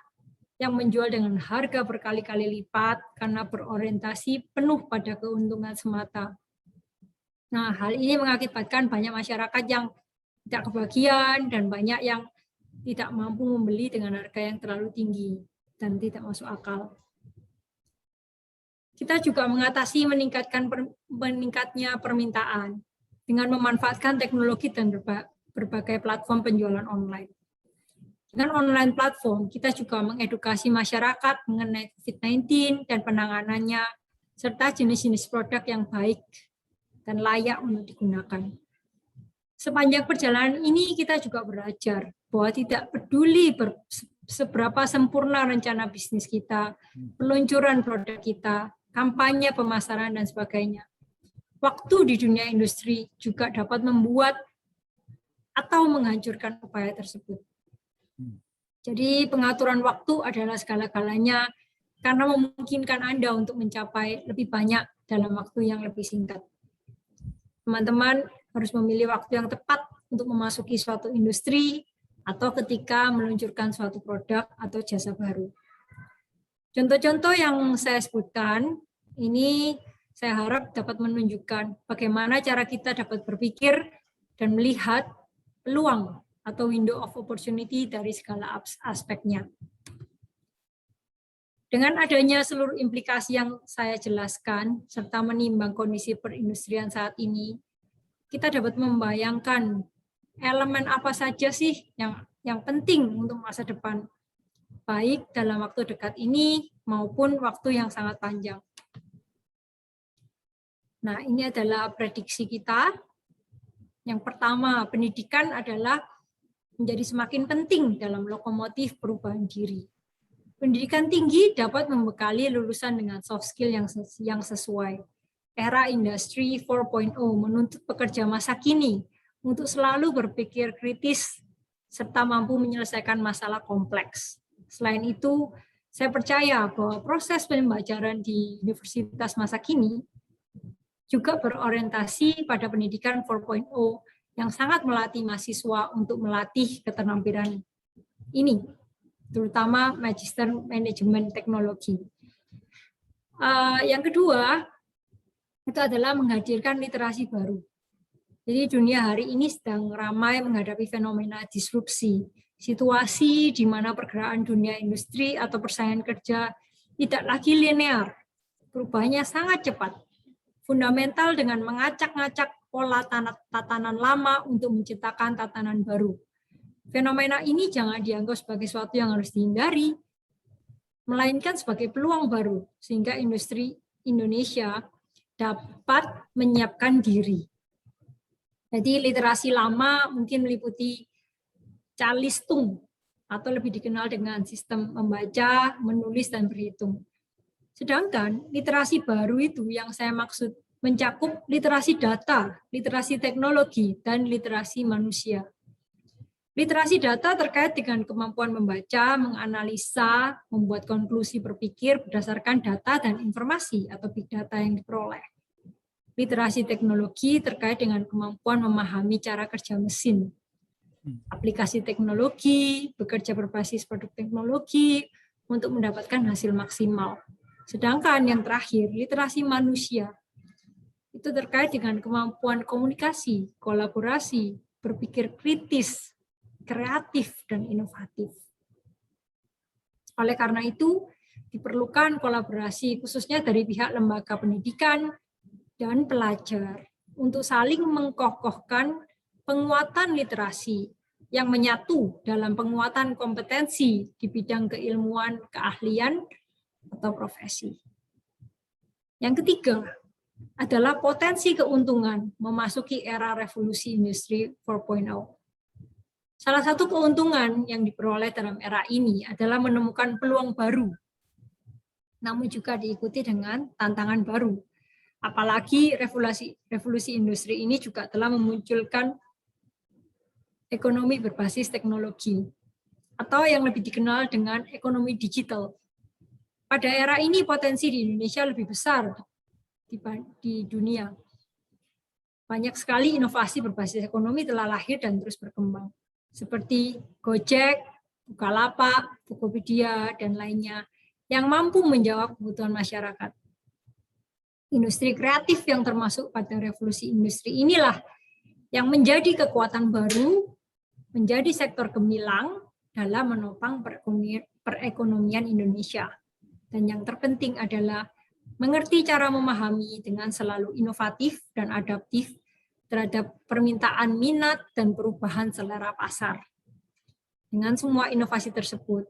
yang menjual dengan harga berkali-kali lipat karena berorientasi penuh pada keuntungan semata. Nah, hal ini mengakibatkan banyak masyarakat yang tidak kebagian dan banyak yang tidak mampu membeli dengan harga yang terlalu tinggi dan tidak masuk akal. Kita juga mengatasi meningkatnya permintaan dengan memanfaatkan teknologi dan berbagai platform penjualan online. Dengan online platform, kita juga mengedukasi masyarakat mengenai COVID-19 dan penanganannya, serta jenis-jenis produk yang baik dan layak untuk digunakan. Sepanjang perjalanan ini kita juga belajar bahwa tidak peduli seberapa sempurna rencana bisnis kita, peluncuran produk kita, kampanye pemasaran, dan sebagainya. Waktu di dunia industri juga dapat membuat atau menghancurkan upaya tersebut. Jadi pengaturan waktu adalah segala-galanya karena memungkinkan Anda untuk mencapai lebih banyak dalam waktu yang lebih singkat. Teman-teman harus memilih waktu yang tepat untuk memasuki suatu industri atau ketika meluncurkan suatu produk atau jasa baru. Contoh-contoh yang saya sebutkan ini saya harap dapat menunjukkan bagaimana cara kita dapat berpikir dan melihat peluang atau window of opportunity dari segala aspeknya. Dengan adanya seluruh implikasi yang saya jelaskan, serta menimbang kondisi perindustrian saat ini, kita dapat membayangkan elemen apa saja sih yang penting untuk masa depan, baik dalam waktu dekat ini maupun waktu yang sangat panjang. Nah, ini adalah prediksi kita. Yang pertama, pendidikan adalah menjadi semakin penting dalam lokomotif perubahan diri. Pendidikan tinggi dapat membekali lulusan dengan soft skill yang sesuai. Era industri 4.0 menuntut pekerja masa kini untuk selalu berpikir kritis serta mampu menyelesaikan masalah kompleks. Selain itu, saya percaya bahwa proses pembelajaran di universitas masa kini juga berorientasi pada pendidikan 4.0 yang sangat melatih mahasiswa untuk melatih keterampilan ini, terutama Magister Manajemen Teknologi. Yang kedua, itu adalah menghadirkan literasi baru. Jadi dunia hari ini sedang ramai menghadapi fenomena disrupsi, situasi di mana pergerakan dunia industri atau persaingan kerja tidak lagi linear, perubahannya sangat cepat, fundamental dengan mengacak-ngacak pola tatanan lama untuk menciptakan tatanan baru. Fenomena ini jangan dianggap sebagai sesuatu yang harus dihindari, melainkan sebagai peluang baru, sehingga industri Indonesia dapat menyiapkan diri. Jadi literasi lama mungkin meliputi calistung, atau lebih dikenal dengan sistem membaca, menulis, dan berhitung. Sedangkan literasi baru itu yang saya maksud mencakup literasi data, literasi teknologi, dan literasi manusia. Literasi data terkait dengan kemampuan membaca, menganalisa, membuat konklusi berpikir berdasarkan data dan informasi atau big data yang diperoleh. Literasi teknologi terkait dengan kemampuan memahami cara kerja mesin, aplikasi teknologi, bekerja berbasis produk teknologi untuk mendapatkan hasil maksimal. Sedangkan yang terakhir, literasi manusia, itu terkait dengan kemampuan komunikasi, kolaborasi, berpikir kritis, kreatif, dan inovatif. Oleh karena itu, diperlukan kolaborasi khususnya dari pihak lembaga pendidikan dan pelajar untuk saling mengkokohkan penguatan literasi yang menyatu dalam penguatan kompetensi di bidang keilmuan, keahlian, atau profesi. Yang ketiga adalah potensi keuntungan memasuki era revolusi industri 4.0. Salah satu keuntungan yang diperoleh dalam era ini adalah menemukan peluang baru, namun juga diikuti dengan tantangan baru. Apalagi revolusi industri ini juga telah memunculkan ekonomi berbasis teknologi, atau yang lebih dikenal dengan ekonomi digital. Pada era ini potensi di Indonesia lebih besar di dunia. Banyak sekali inovasi berbasis ekonomi telah lahir dan terus berkembang, seperti Gojek, Bukalapak, Tokopedia, dan lainnya, yang mampu menjawab kebutuhan masyarakat. Industri kreatif yang termasuk pada revolusi industri inilah yang menjadi kekuatan baru, menjadi sektor gemilang dalam menopang perekonomian Indonesia. Dan yang terpenting adalah mengerti cara memahami dengan selalu inovatif dan adaptif terhadap permintaan minat dan perubahan selera pasar. Dengan semua inovasi tersebut,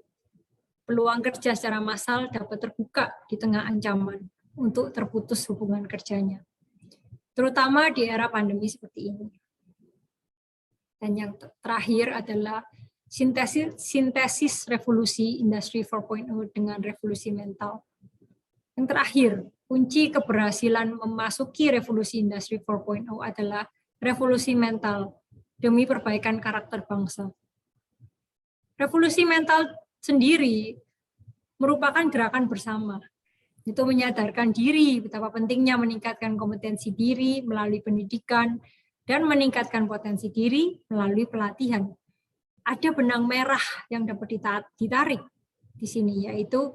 peluang kerja secara massal dapat terbuka di tengah ancaman untuk terputus hubungan kerjanya, terutama di era pandemi seperti ini. Dan yang terakhir adalah sintesis revolusi Industri 4.0 dengan revolusi mental. Yang terakhir, kunci keberhasilan memasuki revolusi Industri 4.0 adalah revolusi mental demi perbaikan karakter bangsa. Revolusi mental sendiri merupakan gerakan bersama. Itu menyadarkan diri betapa pentingnya meningkatkan kompetensi diri melalui pendidikan dan meningkatkan potensi diri melalui pelatihan. Ada benang merah yang dapat ditarik di sini, yaitu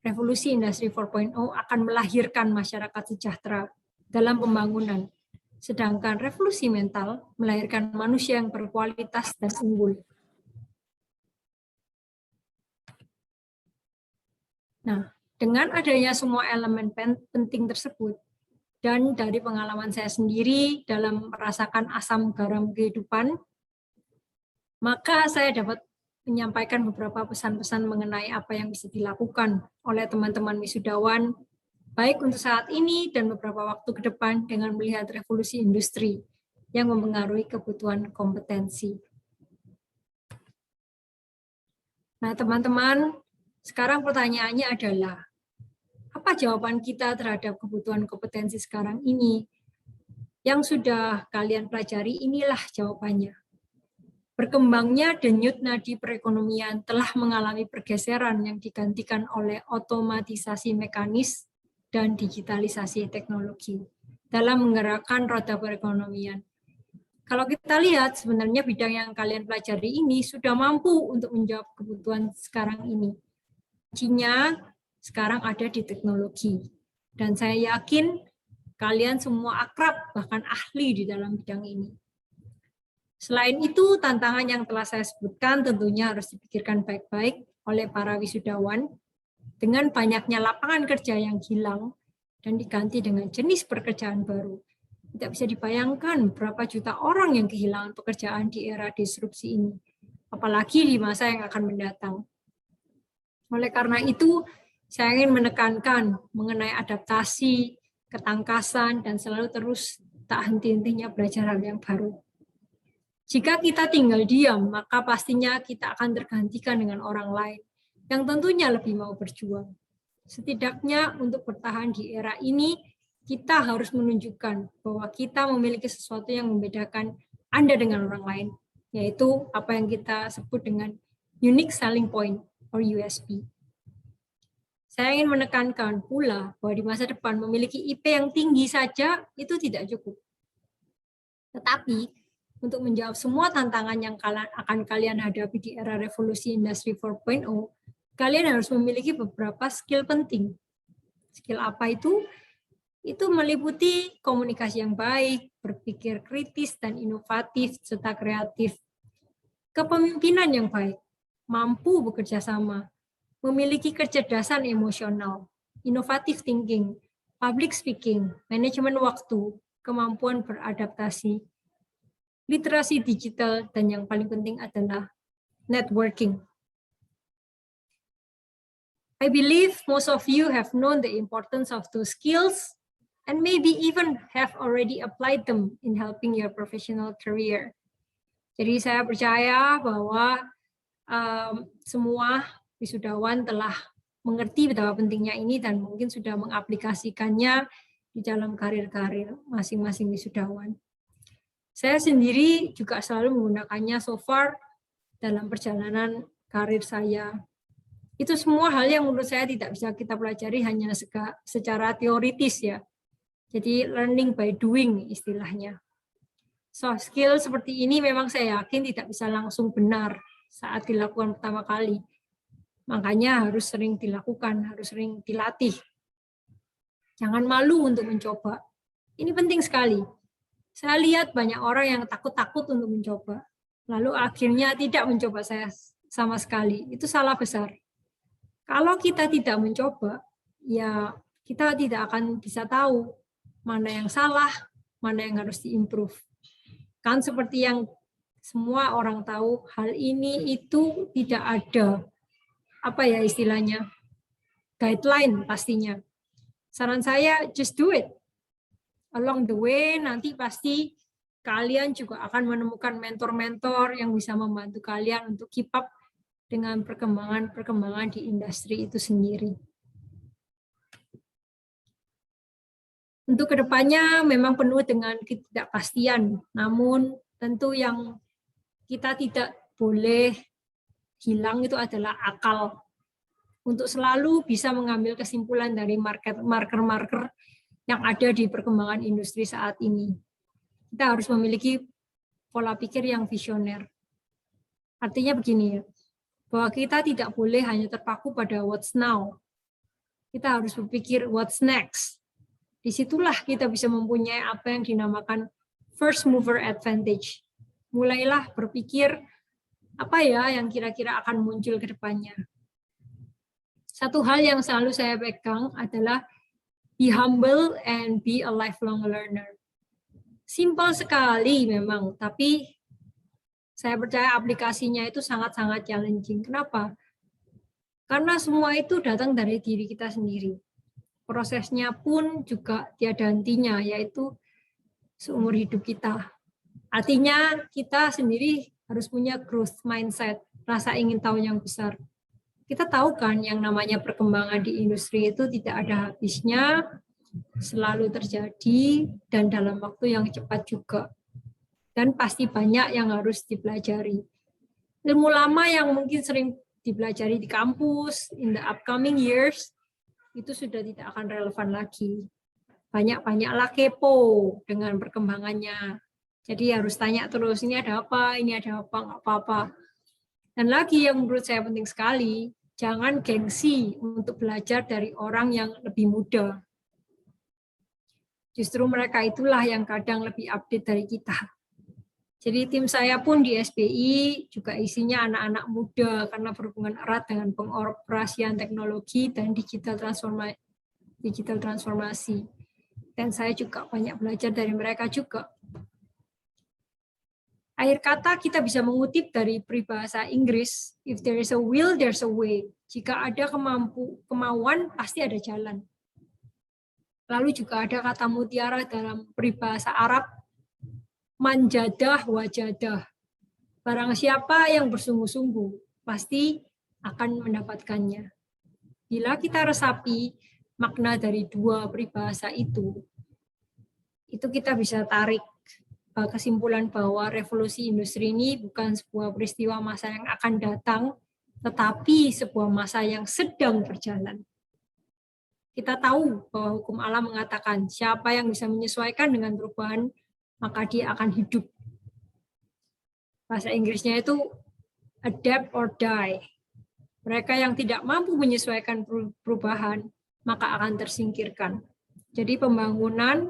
revolusi Industri 4.0 akan melahirkan masyarakat sejahtera dalam pembangunan, sedangkan revolusi mental melahirkan manusia yang berkualitas dan unggul. Nah, dengan adanya semua elemen penting tersebut, dan dari pengalaman saya sendiri dalam merasakan asam garam kehidupan, maka saya dapat menyampaikan beberapa pesan-pesan mengenai apa yang bisa dilakukan oleh teman-teman wisudawan, baik untuk saat ini dan beberapa waktu ke depan dengan melihat revolusi industri yang mempengaruhi kebutuhan kompetensi. Nah, teman-teman, sekarang pertanyaannya adalah, apa jawaban kita terhadap kebutuhan kompetensi sekarang ini? Yang sudah kalian pelajari, inilah jawabannya. Berkembangnya denyut nadi perekonomian telah mengalami pergeseran yang digantikan oleh otomatisasi mekanis dan digitalisasi teknologi dalam menggerakkan roda perekonomian. Kalau kita lihat, sebenarnya bidang yang kalian pelajari ini sudah mampu untuk menjawab kebutuhan sekarang ini. Kuncinya sekarang ada di teknologi. Dan saya yakin kalian semua akrab, bahkan ahli di dalam bidang ini. Selain itu, tantangan yang telah saya sebutkan tentunya harus dipikirkan baik-baik oleh para wisudawan dengan banyaknya lapangan kerja yang hilang dan diganti dengan jenis pekerjaan baru. Tidak bisa dibayangkan berapa juta orang yang kehilangan pekerjaan di era disrupsi ini, apalagi di masa yang akan mendatang. Oleh karena itu, saya ingin menekankan mengenai adaptasi, ketangkasan, dan selalu terus tak henti-hentinya belajar hal yang baru. Jika kita tinggal diam, maka pastinya kita akan tergantikan dengan orang lain yang tentunya lebih mau berjuang. Setidaknya untuk bertahan di era ini, kita harus menunjukkan bahwa kita memiliki sesuatu yang membedakan Anda dengan orang lain, yaitu apa yang kita sebut dengan unique selling point or USP. Saya ingin menekankan pula bahwa di masa depan memiliki IP yang tinggi saja itu tidak cukup. Tetapi untuk menjawab semua tantangan yang akan kalian hadapi di era revolusi Industri 4.0, kalian harus memiliki beberapa skill penting. Skill apa itu? Itu meliputi komunikasi yang baik, berpikir kritis dan inovatif, serta kreatif. Kepemimpinan yang baik, mampu bekerja sama, memiliki kecerdasan emosional, inovatif thinking, public speaking, manajemen waktu, kemampuan beradaptasi, literasi digital, dan yang paling penting adalah networking. I believe most of you have known the importance of those skills and maybe even have already applied them in helping your professional career. Jadi saya percaya bahwa semua wisudawan telah mengerti betapa pentingnya ini dan mungkin sudah mengaplikasikannya di dalam karir-karir masing-masing wisudawan. Saya sendiri juga selalu menggunakannya so far dalam perjalanan karir saya. Itu semua hal yang menurut saya tidak bisa kita pelajari hanya secara teoritis ya. Jadi learning by doing istilahnya. Soft skill seperti ini memang saya yakin tidak bisa langsung benar saat dilakukan pertama kali. Makanya harus sering dilakukan, harus sering dilatih. Jangan malu untuk mencoba. Ini penting sekali. Saya lihat banyak orang yang takut-takut untuk mencoba. Lalu akhirnya tidak mencoba saya sama sekali. Itu salah besar. Kalau kita tidak mencoba, ya kita tidak akan bisa tahu mana yang salah, mana yang harus diimprove. Kan seperti yang semua orang tahu, hal ini itu tidak ada, apa ya istilahnya, guideline pastinya. Saran saya, just do it. Along the way, nanti pasti kalian juga akan menemukan mentor-mentor yang bisa membantu kalian untuk keep up dengan perkembangan di industri itu sendiri. Untuk kedepannya memang penuh dengan ketidakpastian, namun tentu yang kita tidak boleh hilang itu adalah akal. Untuk selalu bisa mengambil kesimpulan dari marker-marker yang ada di perkembangan industri saat ini. Kita harus memiliki pola pikir yang visioner. Artinya begini ya, bahwa kita tidak boleh hanya terpaku pada what's now. Kita harus berpikir what's next. Disitulah kita bisa mempunyai apa yang dinamakan first mover advantage. Mulailah berpikir apa ya yang kira-kira akan muncul ke depannya. Satu hal yang selalu saya pegang adalah be humble and be a lifelong learner. Simpel sekali memang, tapi saya percaya aplikasinya itu sangat-sangat challenging. Kenapa? Karena semua itu datang dari diri kita sendiri. Prosesnya pun juga tiada hentinya, yaitu seumur hidup kita. Artinya kita sendiri harus punya growth mindset, rasa ingin tahu yang besar. Kita tahu kan yang namanya perkembangan di industri itu tidak ada habisnya, selalu terjadi, dan dalam waktu yang cepat juga. Dan pasti banyak yang harus dipelajari. Ilmu lama yang mungkin sering dipelajari di kampus, in the upcoming years, itu sudah tidak akan relevan lagi. Banyak-banyaklah kepo dengan perkembangannya. Jadi harus tanya terus, ini ada apa, nggak apa-apa. Dan lagi yang menurut saya penting sekali, jangan gengsi untuk belajar dari orang yang lebih muda. Justru mereka itulah yang kadang lebih update dari kita. Jadi tim saya pun di SBI juga isinya anak-anak muda karena berhubungan erat dengan pengoperasian teknologi dan digital transformasi. Dan saya juga banyak belajar dari mereka juga. Akhir kata kita bisa mengutip dari peribahasa Inggris, if there is a will, there's a way. Jika ada kemauan, pasti ada jalan. Lalu juga ada kata mutiara dalam peribahasa Arab, manjadah wajadah. Barang siapa yang bersungguh-sungguh, pasti akan mendapatkannya. Bila kita resapi makna dari dua peribahasa itu kita bisa tarik kesimpulan bahwa revolusi industri ini bukan sebuah peristiwa masa yang akan datang, tetapi sebuah masa yang sedang berjalan. Kita tahu bahwa hukum alam mengatakan siapa yang bisa menyesuaikan dengan perubahan, maka dia akan hidup. Bahasa Inggrisnya itu adapt or die. Mereka yang tidak mampu menyesuaikan perubahan, maka akan tersingkirkan. Jadi pembangunan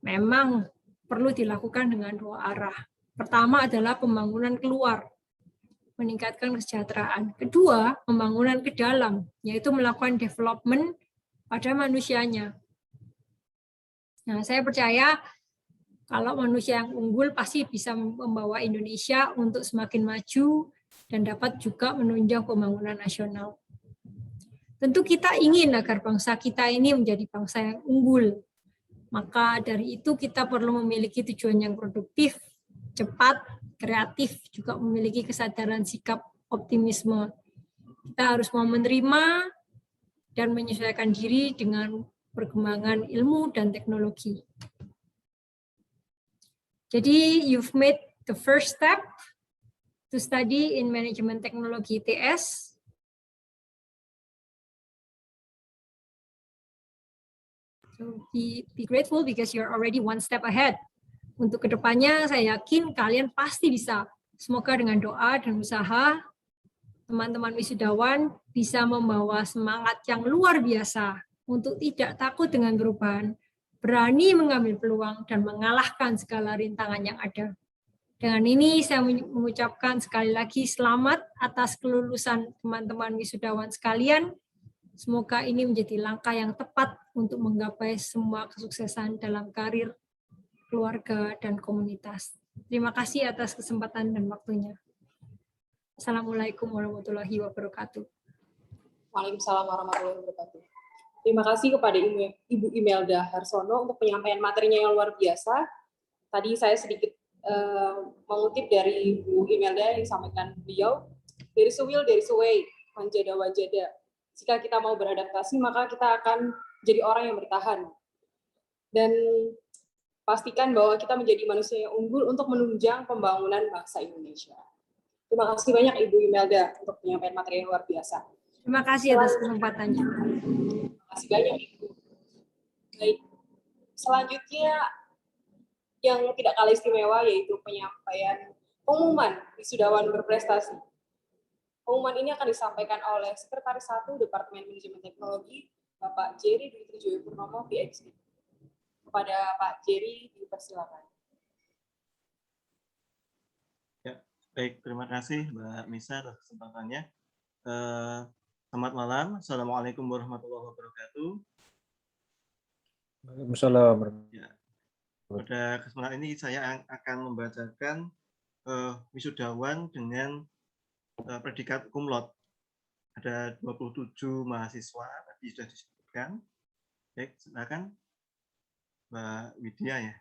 memang perlu dilakukan dengan dua arah. Pertama adalah pembangunan keluar, meningkatkan kesejahteraan. Kedua, pembangunan ke dalam, yaitu melakukan development pada manusianya. Nah, saya percaya kalau manusia yang unggul pasti bisa membawa Indonesia untuk semakin maju dan dapat juga menunjang pembangunan nasional. Tentu kita ingin agar bangsa kita ini menjadi bangsa yang unggul. Maka dari itu kita perlu memiliki tujuan yang produktif, cepat, kreatif, juga memiliki kesadaran sikap optimisme. Kita harus mau menerima dan menyesuaikan diri dengan perkembangan ilmu dan teknologi. Jadi, you've made the first step to study in Management Technology TS. So be grateful because you're already one step ahead. Untuk kedepannya, saya yakin kalian pasti bisa. Semoga dengan doa dan usaha, teman-teman wisudawan bisa membawa semangat yang luar biasa untuk tidak takut dengan perubahan, berani mengambil peluang dan mengalahkan segala rintangan yang ada. Dengan ini saya mengucapkan sekali lagi selamat atas kelulusan teman-teman wisudawan sekalian. Semoga ini menjadi langkah yang tepat untuk menggapai semua kesuksesan dalam karir, keluarga, dan komunitas. Terima kasih atas kesempatan dan waktunya. Assalamualaikum warahmatullahi wabarakatuh. Waalaikumsalam warahmatullahi wabarakatuh. Terima kasih kepada Ibu Imelda Harsono untuk penyampaian materinya yang luar biasa. Tadi saya sedikit mengutip dari Bu Imelda yang disampaikan beliau, there is a will, there is a way, manjada wajada. Jika kita mau beradaptasi, maka kita akan jadi orang yang bertahan. Dan pastikan bahwa kita menjadi manusia yang unggul untuk menunjang pembangunan bangsa Indonesia. Terima kasih banyak Ibu Imelda untuk penyampaian materi yang luar biasa. Terima kasih atas kesempatannya. Terima kasih banyak Ibu. Baik, selanjutnya yang tidak kalah istimewa yaitu penyampaian pengumuman wisudawan berprestasi. Pengumuman ini akan disampaikan oleh Sekretaris 1 Departemen Manajemen Teknologi, Bapak Jerry Dwi Trijoyo Purnomo, PhD. Kepada Pak Jerry, dipersilakan. Ya, baik, terima kasih Mbak Misa atas kesempatannya. Selamat malam, Assalamualaikum warahmatullahi wabarakatuh. Waalaikumsalam. Ya, pada kesempatan ini saya akan membacakan wisudawan dengan predikat cum laude. Ada 27 mahasiswa, tadi sudah disebutkan. Baik, silakan Mbak Widya ya.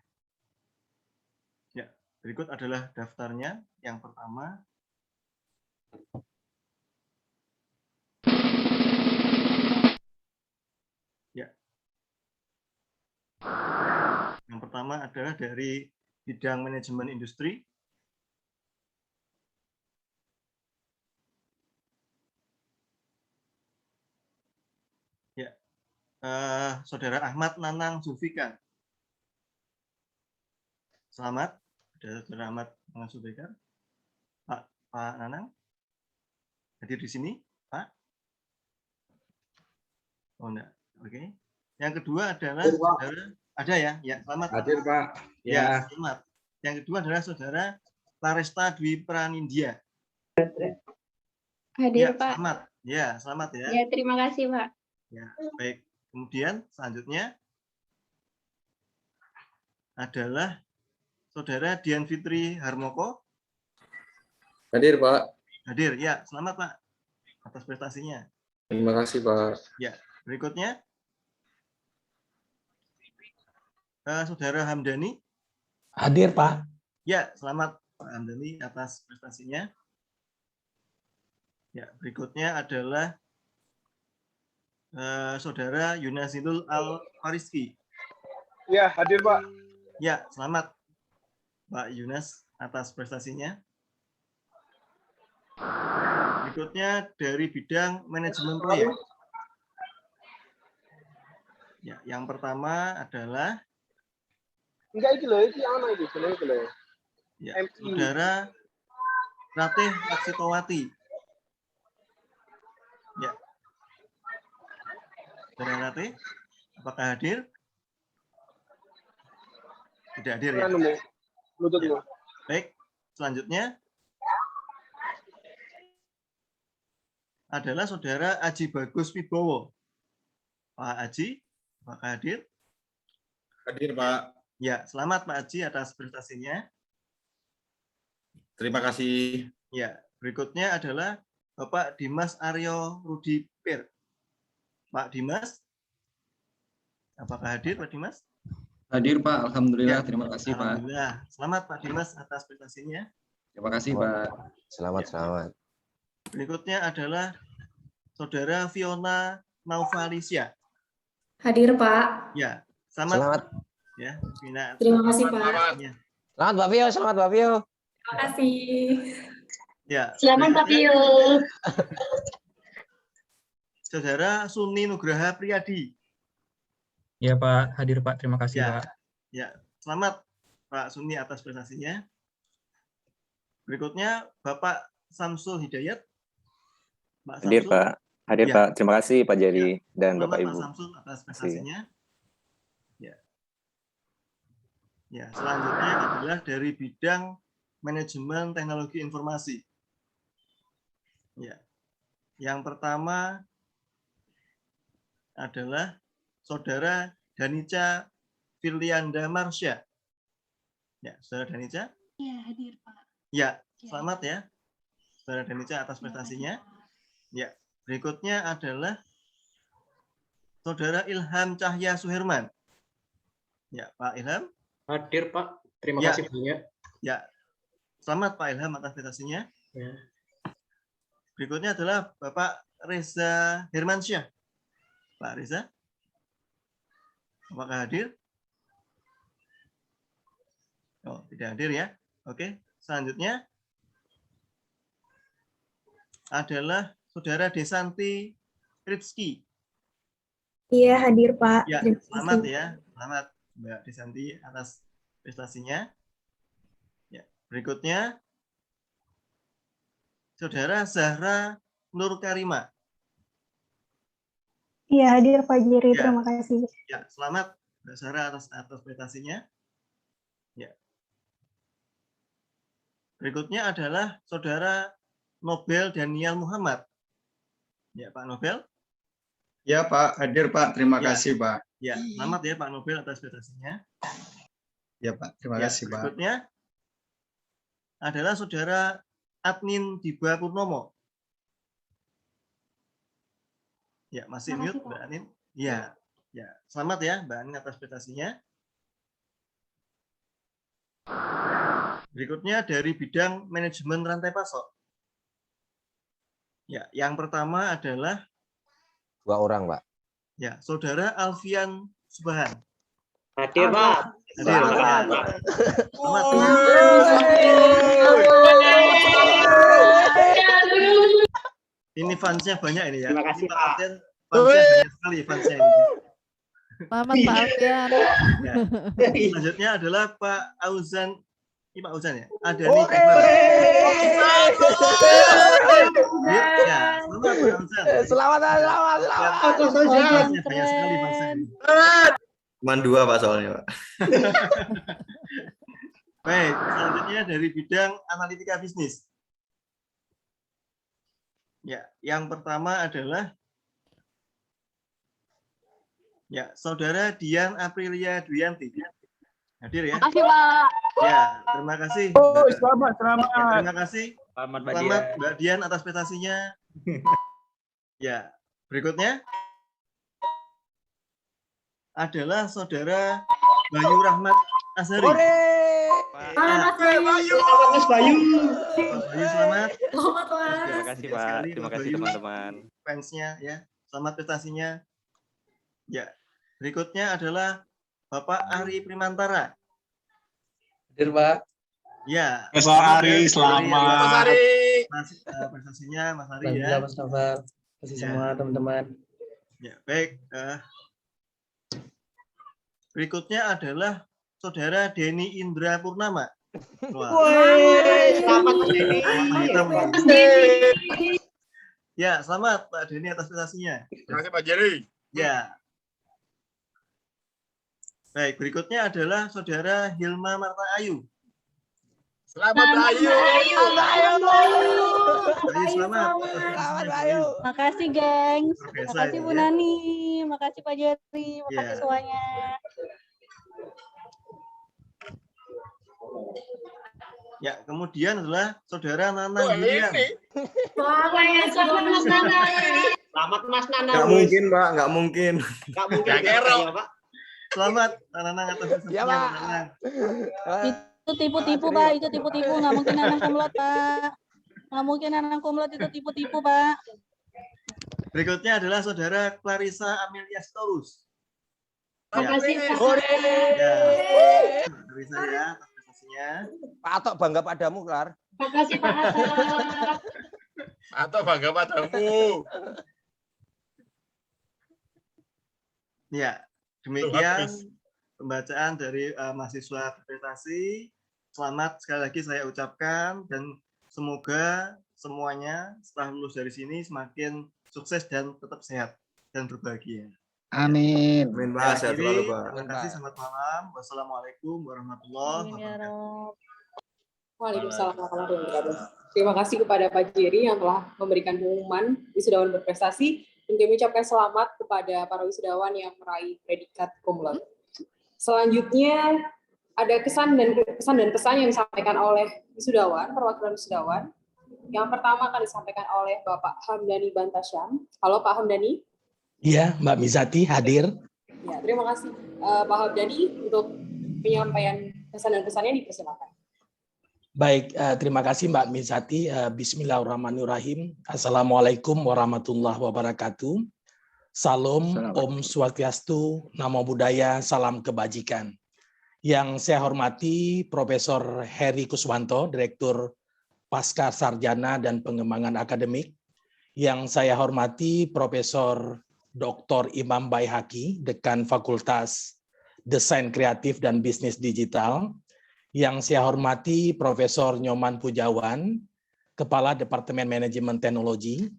Ya, berikut adalah daftarnya. Yang pertama, ya. Yang pertama adalah dari bidang manajemen industri. Ya, Saudara Ahmad Nanang Zulfikar. Selamat, ada Saudara Ahmad Nanang Zulfikar. Pak Nanang, hadir di sini, Pak? Oh enggak, oke. Yang kedua adalah Saudara, ada ya? Ya, selamat. Hadir Pak. Ya, selamat. Yang kedua adalah Saudara Laresta Dwi Pranindya. Hadir ya, Pak. Selamat. Ya, selamat ya. Ya, terima kasih Pak. Ya, baik. Kemudian selanjutnya adalah Saudara Dian Fitri Harmoko. Hadir Pak. Hadir, ya. Selamat Pak atas prestasinya. Terima kasih Pak. Ya, berikutnya Saudara Hamdani. Hadir Pak. Ya, selamat Pak Hamdani atas prestasinya. Ya, berikutnya adalah Saudara Yunazilul Al-Fariski. Ya, hadir Pak. Ya, selamat Pak Yunas atas prestasinya. Berikutnya dari bidang manajemen proyek. Ya, yang pertama adalah enggak iki loh, iki ana iki, jenenge iki loh. Ya, Saudara Ratih Laksitowati. Ya. Saudara Ratih, apakah hadir? Tidak hadir ya? Ya. Baik, selanjutnya adalah Saudara Aji Bagus Wibowo. Pak Aji, apakah hadir? Hadir Pak. Ya, selamat Pak Aji atas prestasinya. Terima kasih. Ya, berikutnya adalah Bapak Dimas Aryo Rudi Pir. Pak Dimas, apakah hadir Pak Dimas? Hadir Pak, Alhamdulillah. Ya, Terima kasih Pak. Alhamdulillah. Selamat Pak Dimas atas prestasinya. Terima kasih, Pak. Selamat. Berikutnya adalah Saudara Fiona Naufalicia. Hadir, Pak. Ya, selamat. Ya, Vina. Terima kasih, Pak. Ya. Selamat Mbak Vio, selamat Mbak Vio. Terima kasih. Ya. Selamat, Pak Pio. Saudara Suni Nugraha Priyadi. Ya Pak, hadir Pak. Terima kasih Ya. Pak. Ya, selamat Pak Suni atas prestasinya. Berikutnya Bapak Samsul Hidayat. Pak Hadir Samsul. Pak, hadir Ya. Pak. Terima kasih Pak Jerry dan Selamat Bapak Pak Ibu. Samsul atas prestasinya. Ya. Ya, selanjutnya adalah dari bidang manajemen teknologi informasi. Ya. Yang pertama adalah Saudara Danica Firlianda Marsha. Ya, Saudara Danica? Ya, hadir Pak. Ya, selamat ya. Saudara Danica atas prestasinya. Ya, berikutnya adalah Saudara Ilham Cahya Suherman. Ya, Pak Ilham. Hadir Pak. Terima Ya. kasih banyak. Ya, selamat Pak Ilham atas prestasinya. Ya. Berikutnya adalah Bapak Reza Hermansyah. Pak Reza, apakah hadir? Oh, tidak hadir ya. Oke, selanjutnya adalah Saudara Desanti Rizky. Iya, hadir Pak. Ya, Terima selamat kasih. ya. Selamat Mbak Desanti atas prestasinya. Ya, berikutnya Saudara Zahra Nur Karima. Iya, hadir Pak Jerry. Ya. Terima kasih. Ya, selamat Mbak Zahra atas prestasinya. Ya. Berikutnya adalah Saudara Nobel Daniel Muhammad. Ya, Pak Nobel. Ya, Pak. Hadir, Pak. Terima Ya. kasih, Pak. Ya, selamat ya Pak Nobel atas prestasinya. Ya, Pak. Terima Ya, kasih, Pak. berikutnya adalah Saudara Adnin Diba Purnomo. Ya, masih Terima mute kasih, Mbak Pak. Anin. Ya, ya. Selamat ya Mbak Anin atas prestasinya. Berikutnya dari bidang manajemen rantai pasok. Ya, yang pertama adalah 2 orang, Pak. ya, Saudara Alfian Subahan. Hadir Pak. Hadir. Selamat. Selamat. Ini fansnya banyak ini ya. Terima kasih, Ini Pak. Fansnya banyak sekali fansnya ini. Selamat Pak Alfian. Ya. Selanjutnya adalah Pak Auzan. Ini Pak Auzan ya? Adani Kebal. Ya, selamat Pak Auzan. Selamat. Fansnya banyak sekali fansnya ini. Cuman 2 Pak soalnya, Pak. Baik, selanjutnya dari bidang analitika bisnis. Ya, yang pertama adalah ya, Saudara Dian Aprilia Dwianti. Hadir ya? Terima kasih, Pak. Ya, terima kasih. Selamat. Ya, terima kasih. Selamat Selamat Mbak Dian atas prestasinya. Ya, berikutnya adalah Saudara Bayu Rahmat Azhari. Selamat, Bayu. Mas Bayu. Pak Bayu, selamat. Selamat, Mas. Terima kasih, Banyak Pak. sekali, Terima Pak kasih, Bayu. teman-teman. Fansnya ya, selamat prestasinya. Ya, berikutnya adalah Bapak Ari Primantara. Hadir, Pak. Ya. Mas selamat Ari, ya, selamat. Mas Ari. Prestasinya Mas Ari ya. Alhamdulillah, Mas Nafar. Terima kasih Ya. semua teman-teman. Ya, baik. Berikutnya adalah Saudara Denny Indra Purnama. Wah. Selamat Pak Denny. Ya, selamat Pak Denny atas prestasinya. Terima kasih, Pak Jerry. Ya. Baik, berikutnya adalah Saudara Hilma Marta Ayu. Selamat, Ayu. Ayu, selamat. Selamat Bayu. Makasih, gengs. Biasa Makasih, ini Bu ya. Nani. Makasih, Pak Jerry. Makasih Ya. semuanya. Ya, kemudian adalah Saudara Nanang Yulian. Selamat, Mas Nana. Selamat Mas Nana. Nggak mungkin, Pak. Nggak mungkin. Nggak mungkin. Nggak kero. Ya, Pak. Selamat Nanang atas prestasinya. Ya, Pak. Nanang. tipu-tipu, Pak. Itu tipu-tipu. Nggak mungkin anak kumlot, Pak. Nggak mungkin anak kumlot itu tipu-tipu, Pak. Berikutnya adalah Saudara Clarissa Amelia Storus. Makasih, Pak. Ya. Clarissa ya, atas prestasinya. Pak Atok bangga padamu, Klar. Makasih, Pak. Atau bangga padamu. Ya, demikian pembacaan dari mahasiswa berprestasi. Selamat sekali lagi saya ucapkan dan semoga semuanya setelah lulus dari sini semakin sukses dan tetap sehat dan berbahagia. Amin. Amin, Pak. Sehat selalu, Pak. Terima kasih, selamat malam. Wassalamualaikum warahmatullahi wabarakatuh. Waalaikumsalam warahmatullahi wabarakatuh. Terima kasih kepada Pak Jerry yang telah memberikan pengumuman wisudawan berprestasi, dan kami ucapkan selamat kepada para wisudawan yang meraih predikat cum laude. Selanjutnya ada kesan dan pesan yang disampaikan oleh wisudawan, perwakilan wisudawan. Yang pertama akan disampaikan oleh Bapak Hamdani Bantasyam. Halo Pak Hamdani. Iya, Mbak Mizati hadir. Ya, terima kasih Pak Hamdani untuk penyampaian pesan dan pesannya, dipersilakan. Baik, terima kasih Mbak Mizati. Bismillahirrahmanirrahim. Assalamualaikum warahmatullahi wabarakatuh. Salam, Om Swastiastu, Namo Buddhaya, salam kebajikan. Yang saya hormati Profesor Heri Kuswanto, Direktur Pasca Sarjana dan Pengembangan Akademik. Yang saya hormati Profesor Dr. Imam Baihaqi, Dekan Fakultas Desain Kreatif dan Bisnis Digital. Yang saya hormati Profesor Nyoman Pujawan, Kepala Departemen Manajemen Teknologi.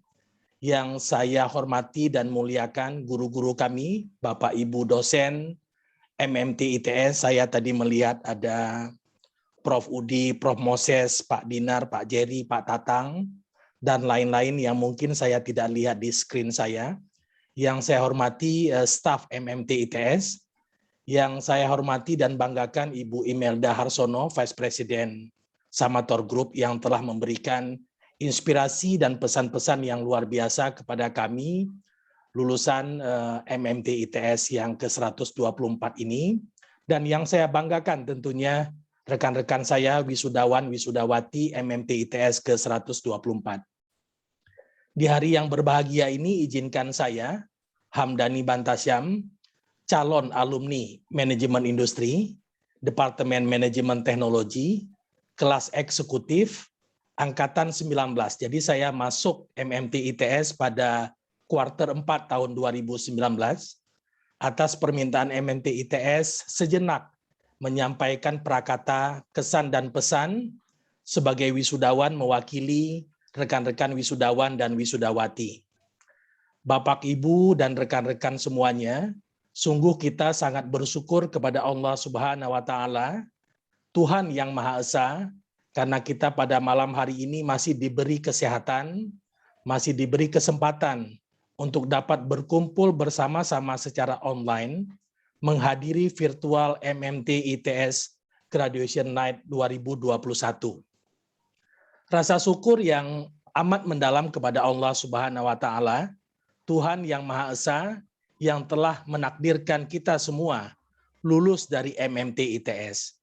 Yang saya hormati dan muliakan guru-guru kami, Bapak Ibu dosen MMT ITS. Saya tadi melihat ada Prof. Udi, Prof. Moses, Pak Dinar, Pak Jerry, Pak Tatang, dan lain-lain yang mungkin saya tidak lihat di screen saya. Yang saya hormati staf MMT ITS, yang saya hormati dan banggakan Ibu Imelda Harsono, Vice President Samator Group, yang telah memberikan inspirasi dan pesan-pesan yang luar biasa kepada kami, lulusan MMT ITS yang ke-124 ini. Dan yang saya banggakan tentunya rekan-rekan saya, wisudawan, wisudawati MMT ITS ke-124. Di hari yang berbahagia ini, izinkan saya, Hamdani Bantasyam, calon alumni Manajemen Industri, Departemen Manajemen Teknologi, kelas eksekutif, Angkatan 19. Jadi saya masuk MMT ITS pada kuarter 4 tahun 2019. Atas permintaan MMT ITS, sejenak menyampaikan prakata kesan dan pesan sebagai wisudawan mewakili rekan-rekan wisudawan dan wisudawati. Bapak, Ibu, dan rekan-rekan semuanya, sungguh kita sangat bersyukur kepada Allah Subhanahu wa Ta'ala, Tuhan yang Maha Esa, karena kita pada malam hari ini masih diberi kesehatan, masih diberi kesempatan untuk dapat berkumpul bersama-sama secara online, menghadiri virtual MMT ITS Graduation Night 2021. Rasa syukur yang amat mendalam kepada Allah Subhanahu wa Ta'ala, Tuhan yang Maha Esa, yang telah menakdirkan kita semua lulus dari MMT ITS.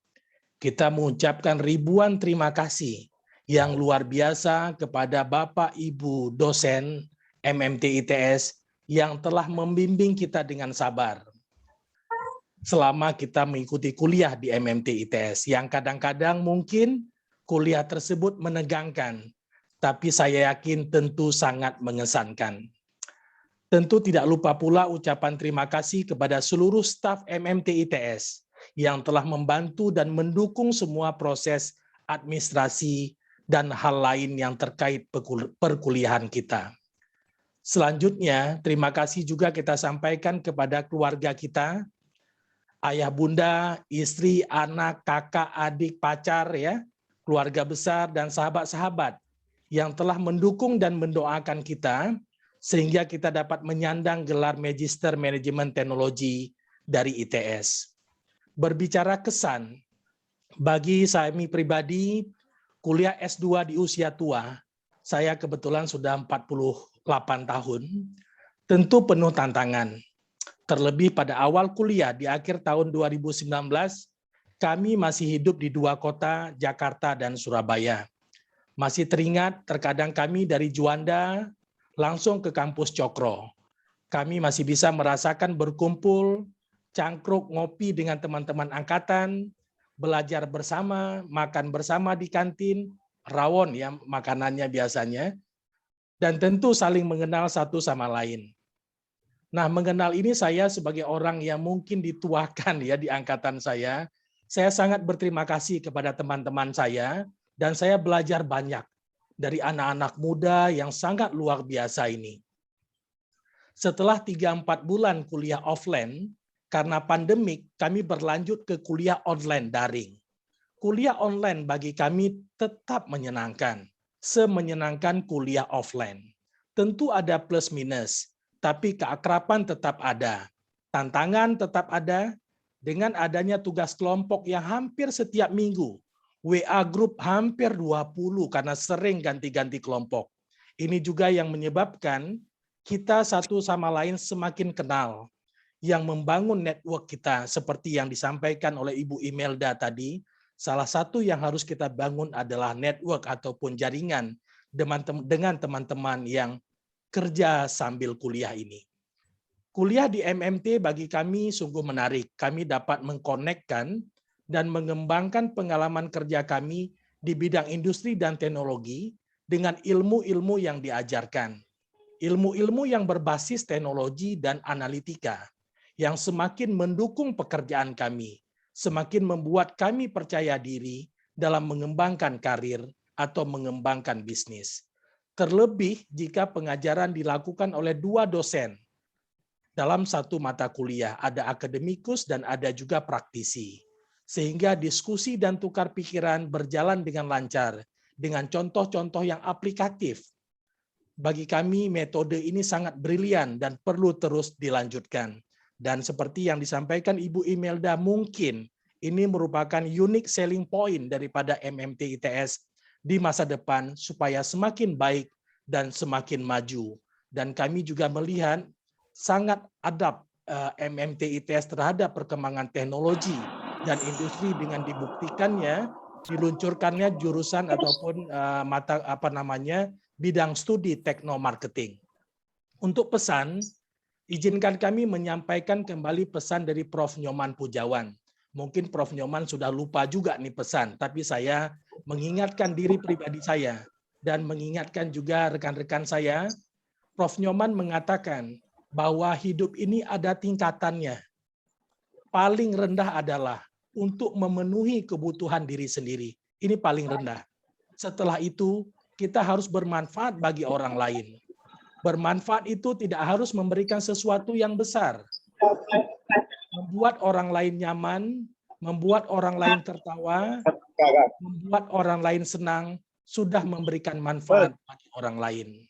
Kita mengucapkan ribuan terima kasih yang luar biasa kepada Bapak Ibu dosen MMT ITS yang telah membimbing kita dengan sabar selama kita mengikuti kuliah di MMT ITS, yang kadang-kadang mungkin kuliah tersebut menegangkan, tapi saya yakin tentu sangat mengesankan. Tentu tidak lupa pula ucapan terima kasih kepada seluruh staf MMT ITS yang telah membantu dan mendukung semua proses administrasi dan hal lain yang terkait perkuliahan kita. Selanjutnya, terima kasih juga kita sampaikan kepada keluarga kita, ayah bunda, istri, anak, kakak, adik, pacar, ya, keluarga besar, dan sahabat-sahabat yang telah mendukung dan mendoakan kita sehingga kita dapat menyandang gelar Magister Manajemen Teknologi dari ITS. Berbicara kesan, bagi saya pribadi, kuliah S2 di usia tua, saya kebetulan sudah 48 tahun, tentu penuh tantangan. Terlebih pada awal kuliah di akhir tahun 2019, Kami masih hidup di 2 kota, Jakarta dan Surabaya. Masih teringat terkadang kami dari Juanda langsung ke kampus Cokro. Kami masih bisa merasakan berkumpul, cangkruk ngopi dengan teman-teman angkatan, belajar bersama, makan bersama di kantin, rawon ya makanannya biasanya, dan tentu saling mengenal satu sama lain. Nah, mengenal ini saya sebagai orang yang mungkin dituakan ya di angkatan saya sangat berterima kasih kepada teman-teman saya dan saya belajar banyak dari anak-anak muda yang sangat luar biasa ini. Setelah 3-4 bulan kuliah offline, karena pandemik, kami berlanjut ke kuliah online daring. Kuliah online bagi kami tetap menyenangkan, semenyenangkan kuliah offline. Tentu ada plus minus, tapi keakraban tetap ada, tantangan tetap ada, dengan adanya tugas kelompok yang hampir setiap minggu, WA grup hampir 20 karena sering ganti-ganti kelompok. Ini juga yang menyebabkan kita satu sama lain semakin kenal, yang membangun network kita seperti yang disampaikan oleh Ibu Imelda tadi. Salah satu yang harus kita bangun adalah network ataupun jaringan dengan teman-teman yang kerja sambil kuliah ini. Kuliah di MMT bagi kami sungguh menarik. Kami dapat mengkonekkan dan mengembangkan pengalaman kerja kami di bidang industri dan teknologi dengan ilmu-ilmu yang diajarkan. Ilmu-ilmu yang berbasis teknologi dan analitika yang semakin mendukung pekerjaan kami, semakin membuat kami percaya diri dalam mengembangkan karir atau mengembangkan bisnis. Terlebih jika pengajaran dilakukan oleh 2 dosen dalam satu mata kuliah, ada akademikus dan ada juga praktisi. Sehingga diskusi dan tukar pikiran berjalan dengan lancar, dengan contoh-contoh yang aplikatif. Bagi kami metode ini sangat brilian dan perlu terus dilanjutkan. Dan seperti yang disampaikan Ibu Imelda, mungkin ini merupakan unique selling point daripada MMT ITS di masa depan supaya semakin baik dan semakin maju. Dan kami juga melihat sangat adab MMT ITS terhadap perkembangan teknologi dan industri dengan dibuktikannya diluncurkannya jurusan ataupun bidang studi teknomarketing. Untuk pesan, izinkan kami menyampaikan kembali pesan dari Prof. Nyoman Pujawan. Mungkin Prof. Nyoman sudah lupa juga nih pesan, tapi saya mengingatkan diri pribadi saya dan mengingatkan juga rekan-rekan saya. Prof. Nyoman mengatakan bahwa hidup ini ada tingkatannya. Paling rendah adalah untuk memenuhi kebutuhan diri sendiri. Ini paling rendah. Setelah itu, kita harus bermanfaat bagi orang lain. Bermanfaat itu tidak harus memberikan sesuatu yang besar. Membuat orang lain nyaman, membuat orang lain tertawa, membuat orang lain senang, sudah memberikan manfaat bagi orang lain.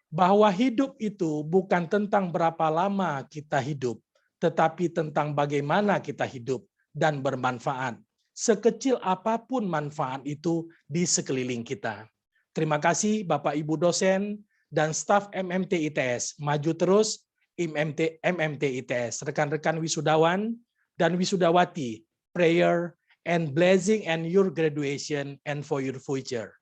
Bahwa hidup itu bukan tentang berapa lama kita hidup, tetapi tentang bagaimana kita hidup dan bermanfaat. Sekecil apapun manfaat itu di sekeliling kita. Terima kasih Bapak Ibu dosen dan staf MMT ITS. Maju terus MMT ITS. Rekan-rekan wisudawan dan wisudawati, prayer and blessing and your graduation and for your future.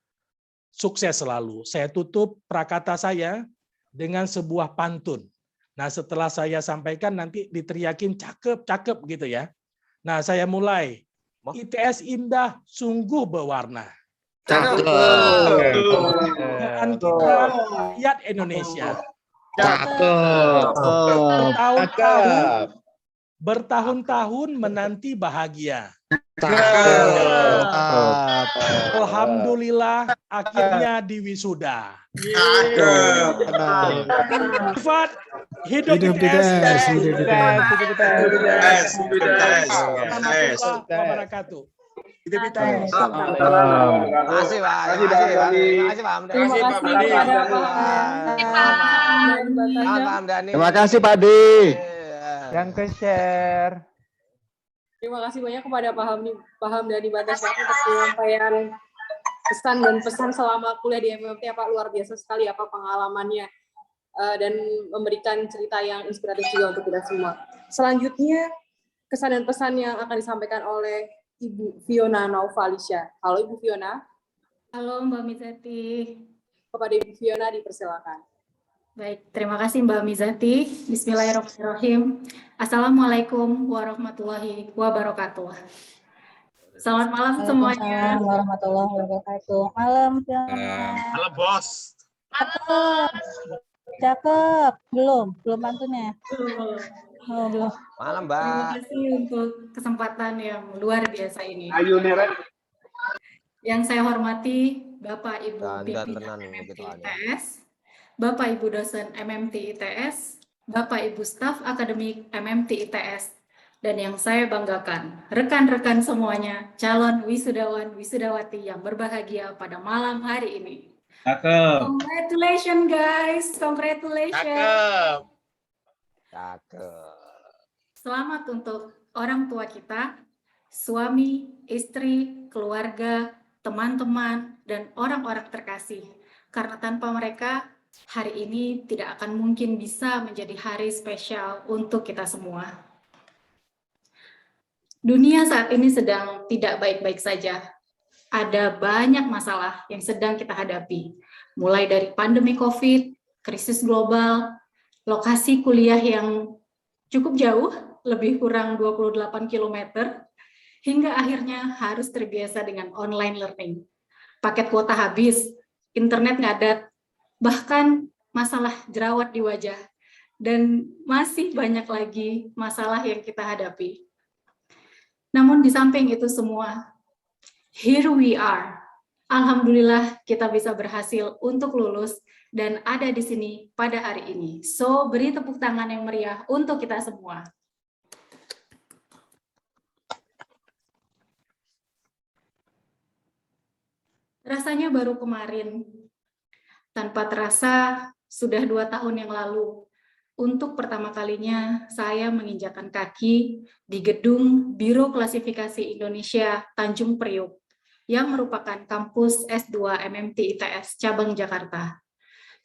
Sukses selalu. Saya tutup prakata saya dengan sebuah pantun. Nah, setelah saya sampaikan nanti diteriakin cakep-cakep gitu ya. Nah, saya mulai. ITS indah, sungguh berwarna. Cakep. Dan kita rakyat Indonesia. Cakep. Bertahun-tahun menanti bahagia. Alhamdulillah akhirnya diwisuda. Sifat hidup ITS. Wabarakatuh. Terima kasih Pak. Terima kasih Pak Di. Yang ke-share. Terima kasih banyak kepada Paham Dhani Batas untuk penyampaian pesan dan pesan selama kuliah di MMT. Pak, luar biasa sekali apa pengalamannya dan memberikan cerita yang inspiratif juga untuk kita semua. Selanjutnya kesan dan pesan yang akan disampaikan oleh Ibu Fiona Naufalisya. Halo Ibu Fiona. Halo Mbak Mizati. Kepada Ibu Fiona dipersilakan. Baik, terima kasih Mbak Mizati. Bismillahirrahmanirrahim. Assalamualaikum warahmatullahi wabarakatuh. Selamat malam semuanya. Waalaikumsalam warahmatullahi wabarakatuh. Malam, Fiona. Halo bos. Cakep. Belum pantunnya. Oh, belum. Malam, Terima Mbak. kasih untuk kesempatan yang luar biasa ini. Ayo Neren. Yang saya hormati Bapak Ibu Dan pimpinan tenan MMT gitu aja. ITS, Bapak Ibu dosen MMT ITS, Bapak Ibu staf akademik MMT ITS, dan yang saya banggakan, rekan-rekan semuanya, calon wisudawan wisudawati yang berbahagia pada malam hari ini. Cakep. Congratulations guys, congratulations. Cakep. Selamat untuk orang tua kita, suami, istri, keluarga, teman-teman, dan orang-orang terkasih. Karena tanpa mereka, hari ini tidak akan mungkin bisa menjadi hari spesial untuk kita semua. Dunia saat ini sedang tidak baik-baik saja. Ada banyak masalah yang sedang kita hadapi. Mulai dari pandemi COVID, krisis global, lokasi kuliah yang cukup jauh, lebih kurang 28 km, hingga akhirnya harus terbiasa dengan online learning. Paket kuota habis, internet ngadat, bahkan masalah jerawat di wajah, dan masih banyak lagi masalah yang kita hadapi. Namun di samping itu semua, here we are. Alhamdulillah kita bisa berhasil untuk lulus dan ada di sini pada hari ini. So, beri tepuk tangan yang meriah untuk kita semua. Rasanya baru kemarin, tanpa terasa sudah 2 tahun yang lalu, untuk pertama kalinya saya menginjakkan kaki di gedung Biro Klasifikasi Indonesia Tanjung Priok, yang merupakan kampus S2 MMT ITS cabang Jakarta.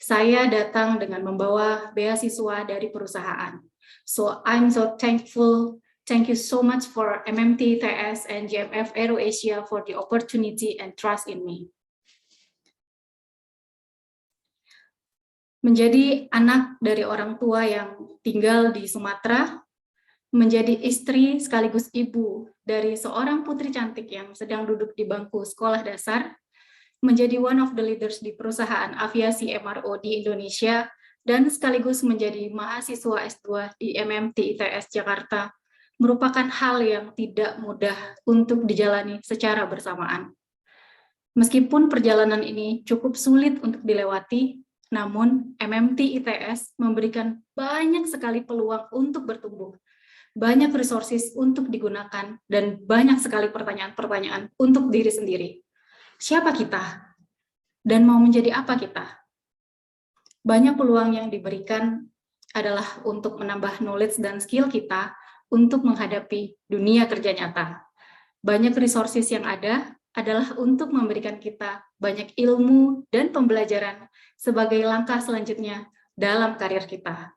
Saya datang dengan membawa beasiswa dari perusahaan. So I'm so thankful. Thank you so much for MMT ITS and GMF Aero Asia for the opportunity and trust in me. Menjadi anak dari orang tua yang tinggal di Sumatera, menjadi istri sekaligus ibu dari seorang putri cantik yang sedang duduk di bangku sekolah dasar, menjadi one of the leaders di perusahaan aviasi MRO di Indonesia, dan sekaligus menjadi mahasiswa S2 di MMT ITS Jakarta, merupakan hal yang tidak mudah untuk dijalani secara bersamaan. Meskipun perjalanan ini cukup sulit untuk dilewati, namun MMT ITS memberikan banyak sekali peluang untuk bertumbuh, banyak resources untuk digunakan, dan banyak sekali pertanyaan-pertanyaan untuk diri sendiri. Siapa kita? Dan mau menjadi apa kita? Banyak peluang yang diberikan adalah untuk menambah knowledge dan skill kita untuk menghadapi dunia kerja nyata. Banyak resources yang ada adalah untuk memberikan kita banyak ilmu dan pembelajaran sebagai langkah selanjutnya dalam karir kita.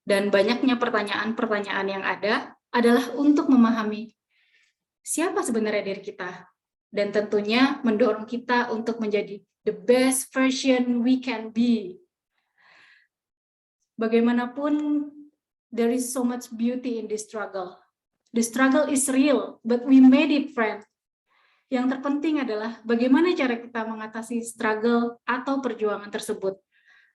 Dan banyaknya pertanyaan-pertanyaan yang ada adalah untuk memahami siapa sebenarnya diri kita, dan tentunya mendorong kita untuk menjadi the best version we can be. Bagaimanapun, there is so much beauty in this struggle. The struggle is real, but we made it, friend. Yang terpenting adalah bagaimana cara kita mengatasi struggle atau perjuangan tersebut.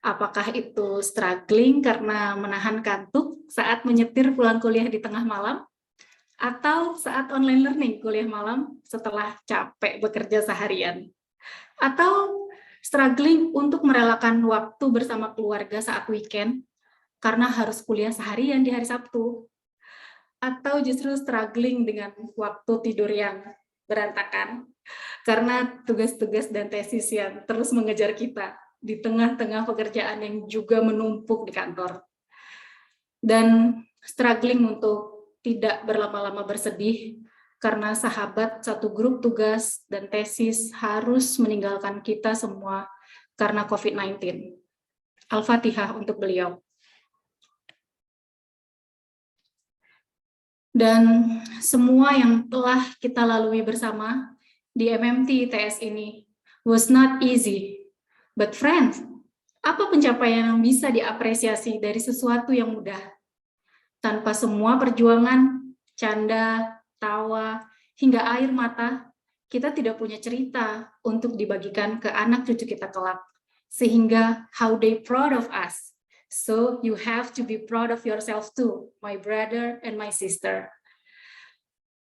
Apakah itu struggling karena menahan kantuk saat menyetir pulang kuliah di tengah malam, atau saat online learning kuliah malam setelah capek bekerja seharian, atau struggling untuk merelakan waktu bersama keluarga saat weekend karena harus kuliah seharian di hari Sabtu, atau justru struggling dengan waktu tidur yang berantakan karena tugas-tugas dan tesis yang terus mengejar kita di tengah-tengah pekerjaan yang juga menumpuk di kantor. Dan struggling untuk tidak berlama-lama bersedih karena sahabat satu grup tugas dan tesis harus meninggalkan kita semua karena COVID-19. Al-Fatihah untuk beliau. dan semua yang telah kita lalui bersama di MMT ITS ini was not easy. But friends, apa pencapaian yang bisa diapresiasi dari sesuatu yang mudah? Tanpa semua perjuangan, canda, tawa, hingga air mata, kita tidak punya cerita untuk dibagikan ke anak cucu kita kelak. Sehingga how they proud of us. So you have to be proud of yourself too, my brother and my sister.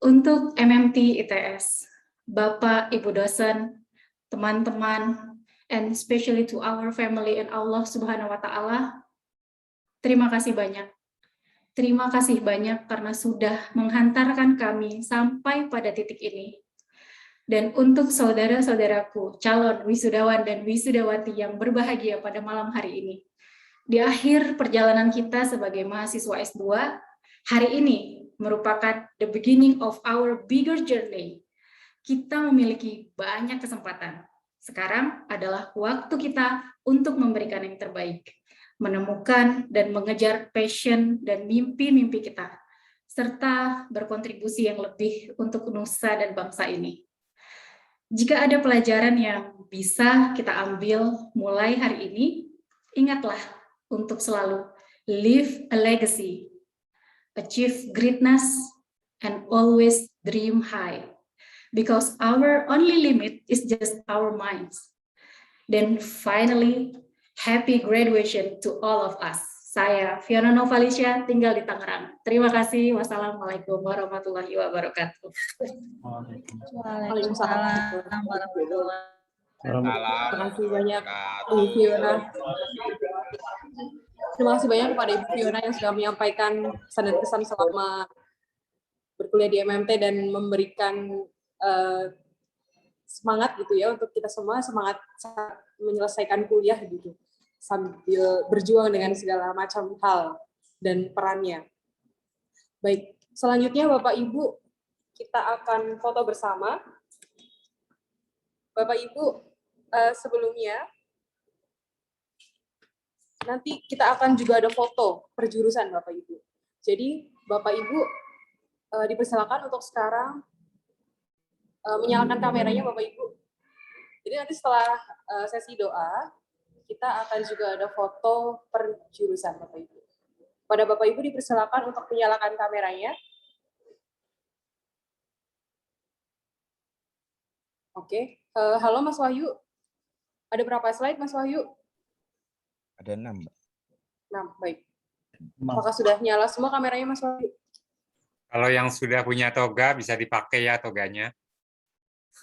Untuk MMT ITS, Bapak, Ibu dosen, teman-teman, and especially to our family and Allah Subhanahu wa Ta'ala, terima kasih banyak. Terima kasih banyak karena sudah menghantarkan kami sampai pada titik ini. Dan untuk saudara-saudaraku, calon wisudawan dan wisudawati yang berbahagia pada malam hari ini, di akhir perjalanan kita sebagai mahasiswa S2, hari ini merupakan the beginning of our bigger journey. Kita memiliki banyak kesempatan. Sekarang adalah waktu kita untuk memberikan yang terbaik, menemukan dan mengejar passion dan mimpi-mimpi kita, serta berkontribusi yang lebih untuk nusa dan bangsa ini. Jika ada pelajaran yang bisa kita ambil mulai hari ini, ingatlah untuk selalu leave a legacy, achieve greatness, and always dream high. Because our only limit is just our minds. Then finally, happy graduation to all of us. Saya Fiona Novalicia, tinggal di Tangerang. Terima kasih. Wassalamualaikum warahmatullahi wabarakatuh. Waalaikumsalam warahmatullahi wabarakatuh. Terima kasih banyak Ibu Fiona. Terima kasih banyak kepada Ibu Fiona yang sudah menyampaikan pesan dan kesan selama berkuliah di MMT dan memberikan semangat gitu ya untuk kita semua, semangat menyelesaikan kuliah gitu sambil berjuang dengan segala macam hal dan perannya. Baik, selanjutnya Bapak Ibu kita akan foto bersama. Bapak Ibu sebelumnya nanti kita akan juga ada foto per jurusan Bapak Ibu. Jadi Bapak Ibu dipersilakan untuk sekarang menyalakan kameranya Bapak Ibu. Jadi nanti setelah sesi doa, kita akan juga ada foto per jurusan Bapak Ibu. Pada Bapak Ibu dipersilakan untuk menyalakan kameranya. Oke, halo Mas Wahyu. Ada berapa slide Mas Wahyu? Ada 6, Mbak. 6, baik. Apakah sudah nyala semua kameranya Mas Wahyu? Kalau yang sudah punya toga bisa dipakai ya toganya.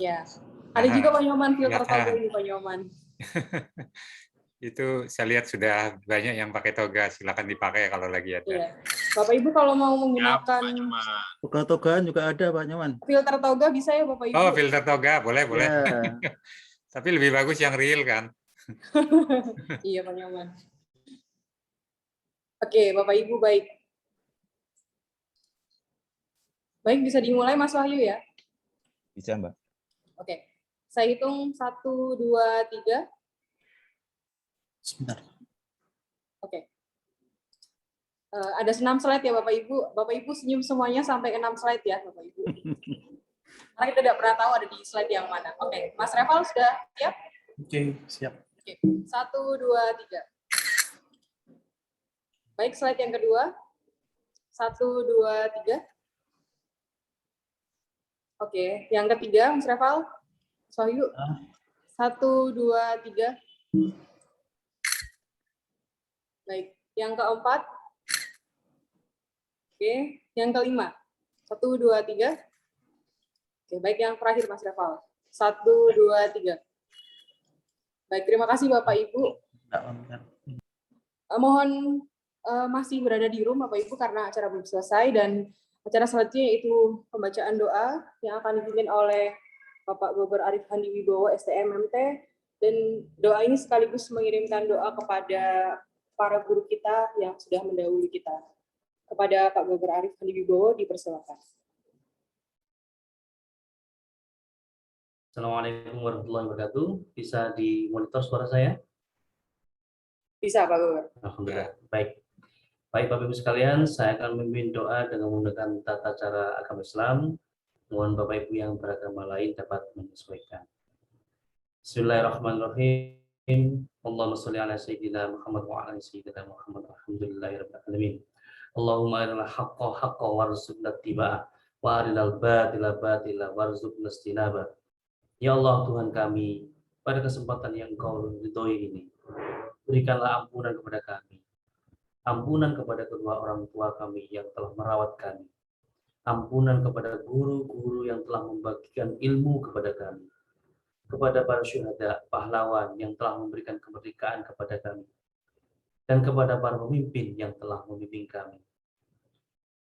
Ya, ada juga Pak Nyoman, filter toga ini Pak Nyoman. Itu saya lihat sudah banyak yang pakai toga, silakan dipakai kalau lagi ada. Ya. Bapak Ibu kalau mau menggunakan Toga-togaan juga ada Pak Nyoman. filter toga bisa ya Bapak Ibu? Oh, filter toga, boleh, boleh. Ya. Tapi lebih bagus yang real kan? Iya Pak Nyoman. Oke, Bapak Ibu baik. Baik, bisa dimulai Mas Wahyu ya? Bisa, Mbak. Oke, saya hitung 1, 2, 3. Sebentar. Oke. Ada 6 slide ya Bapak Ibu. Bapak Ibu senyum semuanya sampai 6 slide ya Bapak Ibu. Karena kita tidak pernah tahu ada di slide yang mana. Oke, Mas Reval sudah siap? Oke, siap. Oke, 1, 2, 3. Baik, slide yang kedua. 1, 2, 3. Oke, yang ketiga, Mas Reval, Mas Wahyu. 1, 2, 3. Baik, yang keempat. Oke, yang kelima. 1, 2, 3. Oke, baik, yang terakhir, Mas Reval. 1, 2, 3. Baik, terima kasih Bapak Ibu. Mohon masih berada di room Bapak Ibu karena acara belum selesai dan acara selanjutnya yaitu pembacaan doa yang akan dipimpin oleh Bapak Gubernur Arif Handi Wibowo, STMMT, dan doa ini sekaligus mengirimkan doa kepada para guru kita yang sudah mendahului kita. Kepada Pak Gubernur Arif Handi Wibowo, dipersilakan. Assalamualaikum warahmatullahi wabarakatuh. Bisa dimonitor suara saya? Bisa Pak Gubernur. Alhamdulillah. Baik. Baik Bapak Ibu sekalian, saya akan memimpin doa dengan menggunakan tata cara agama Islam. Mohon Bapak Ibu yang beragama lain dapat menyesuaikan. Bismillahirrahmanirrahim. Allahumma sholli ala sayyidina Muhammad wa ala sayyidina Muhammad. Alhamdulillahirabbil alamin. Allahumma arinal haqqa haqqan warzuqna ittiba'ah wa arinal batila batila warzuqna ijtinabah. Ya Allah Tuhan kami, pada kesempatan yang Engkau ridhoi ini, berikanlah ampunan kepada kami. Ampunan kepada kedua orang tua kami yang telah merawat kami. Ampunan kepada guru-guru yang telah membagikan ilmu kepada kami. Kepada para syuhada, pahlawan yang telah memberikan kemerdekaan kepada kami. Dan kepada para pemimpin yang telah membimbing kami.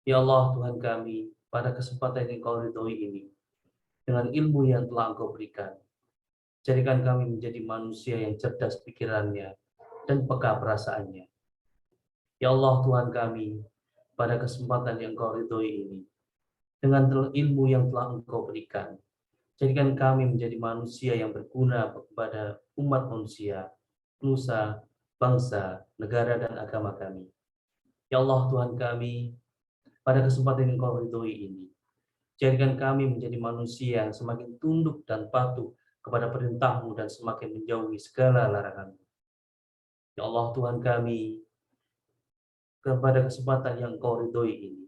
Ya Allah Tuhan kami, pada kesempatan yang Engkau ridhoi ini, dengan ilmu yang telah Engkau berikan, jadikan kami menjadi manusia yang cerdas pikirannya dan peka perasaannya. Ya Allah Tuhan kami, pada kesempatan yang Engkau ridhoi ini, dengan ilmu yang telah Engkau berikan, jadikan kami menjadi manusia yang berguna kepada umat manusia, nusa, bangsa, negara, dan agama kami. Ya Allah Tuhan kami, pada kesempatan yang Engkau ridhoi ini, jadikan kami menjadi manusia yang semakin tunduk dan patuh kepada perintah-Mu dan semakin menjauhi segala larangan-Mu. Ya Allah Tuhan kami, kepada kesempatan yang Engkau ridhoi ini,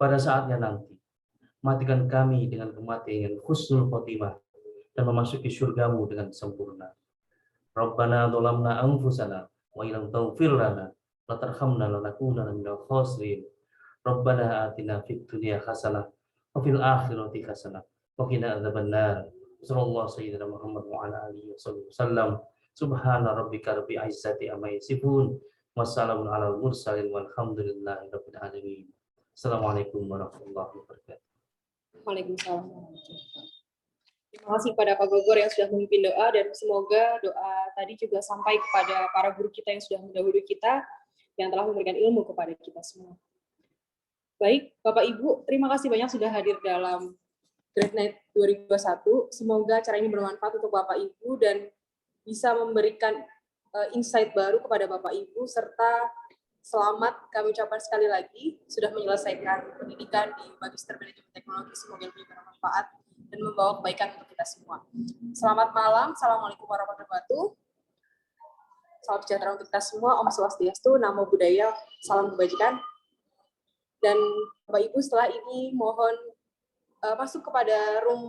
pada saatnya nanti, matikan kami dengan kematian yang husnul khotimah dan memasuki surga-Mu dengan sempurna. Rabbana dzalamna anfusana wa illam taghfir lana wa tarhamna lanakunanna minal khasirin. Rabbana atina fid dunya hasanah wa fil akhirati hasanah wa qina adzabannar. Sallallahu sayyidina Muhammad wa ala alihi wasallam. Subhana rabbika rabbil izzati amma yasifun. Wassalamun ala mursalin walhamdulillahi rabbil alamin. Assalamualaikum warahmatullahi wabarakatuh. Waalaikumsalam. Terima kasih kepada Pak Gogor yang sudah memimpin doa, dan semoga doa tadi juga sampai kepada para guru kita yang sudah mendahului kita, yang telah memberikan ilmu kepada kita semua. Baik, Bapak Ibu, terima kasih banyak sudah hadir dalam Great Night 2021. Semoga acara ini bermanfaat untuk Bapak Ibu dan bisa memberikan insight baru kepada Bapak Ibu, serta selamat kami ucapkan sekali lagi sudah menyelesaikan pendidikan di Magister Manajemen Teknologi. Semoga lebih bermanfaat dan membawa kebaikan untuk kita semua. Selamat malam, Assalamualaikum warahmatullahi wabarakatuh. Salam sejahtera untuk kita semua, Om Swastiastu, Namo Buddhaya, salam kebajikan. Dan Bapak Ibu setelah ini mohon masuk kepada room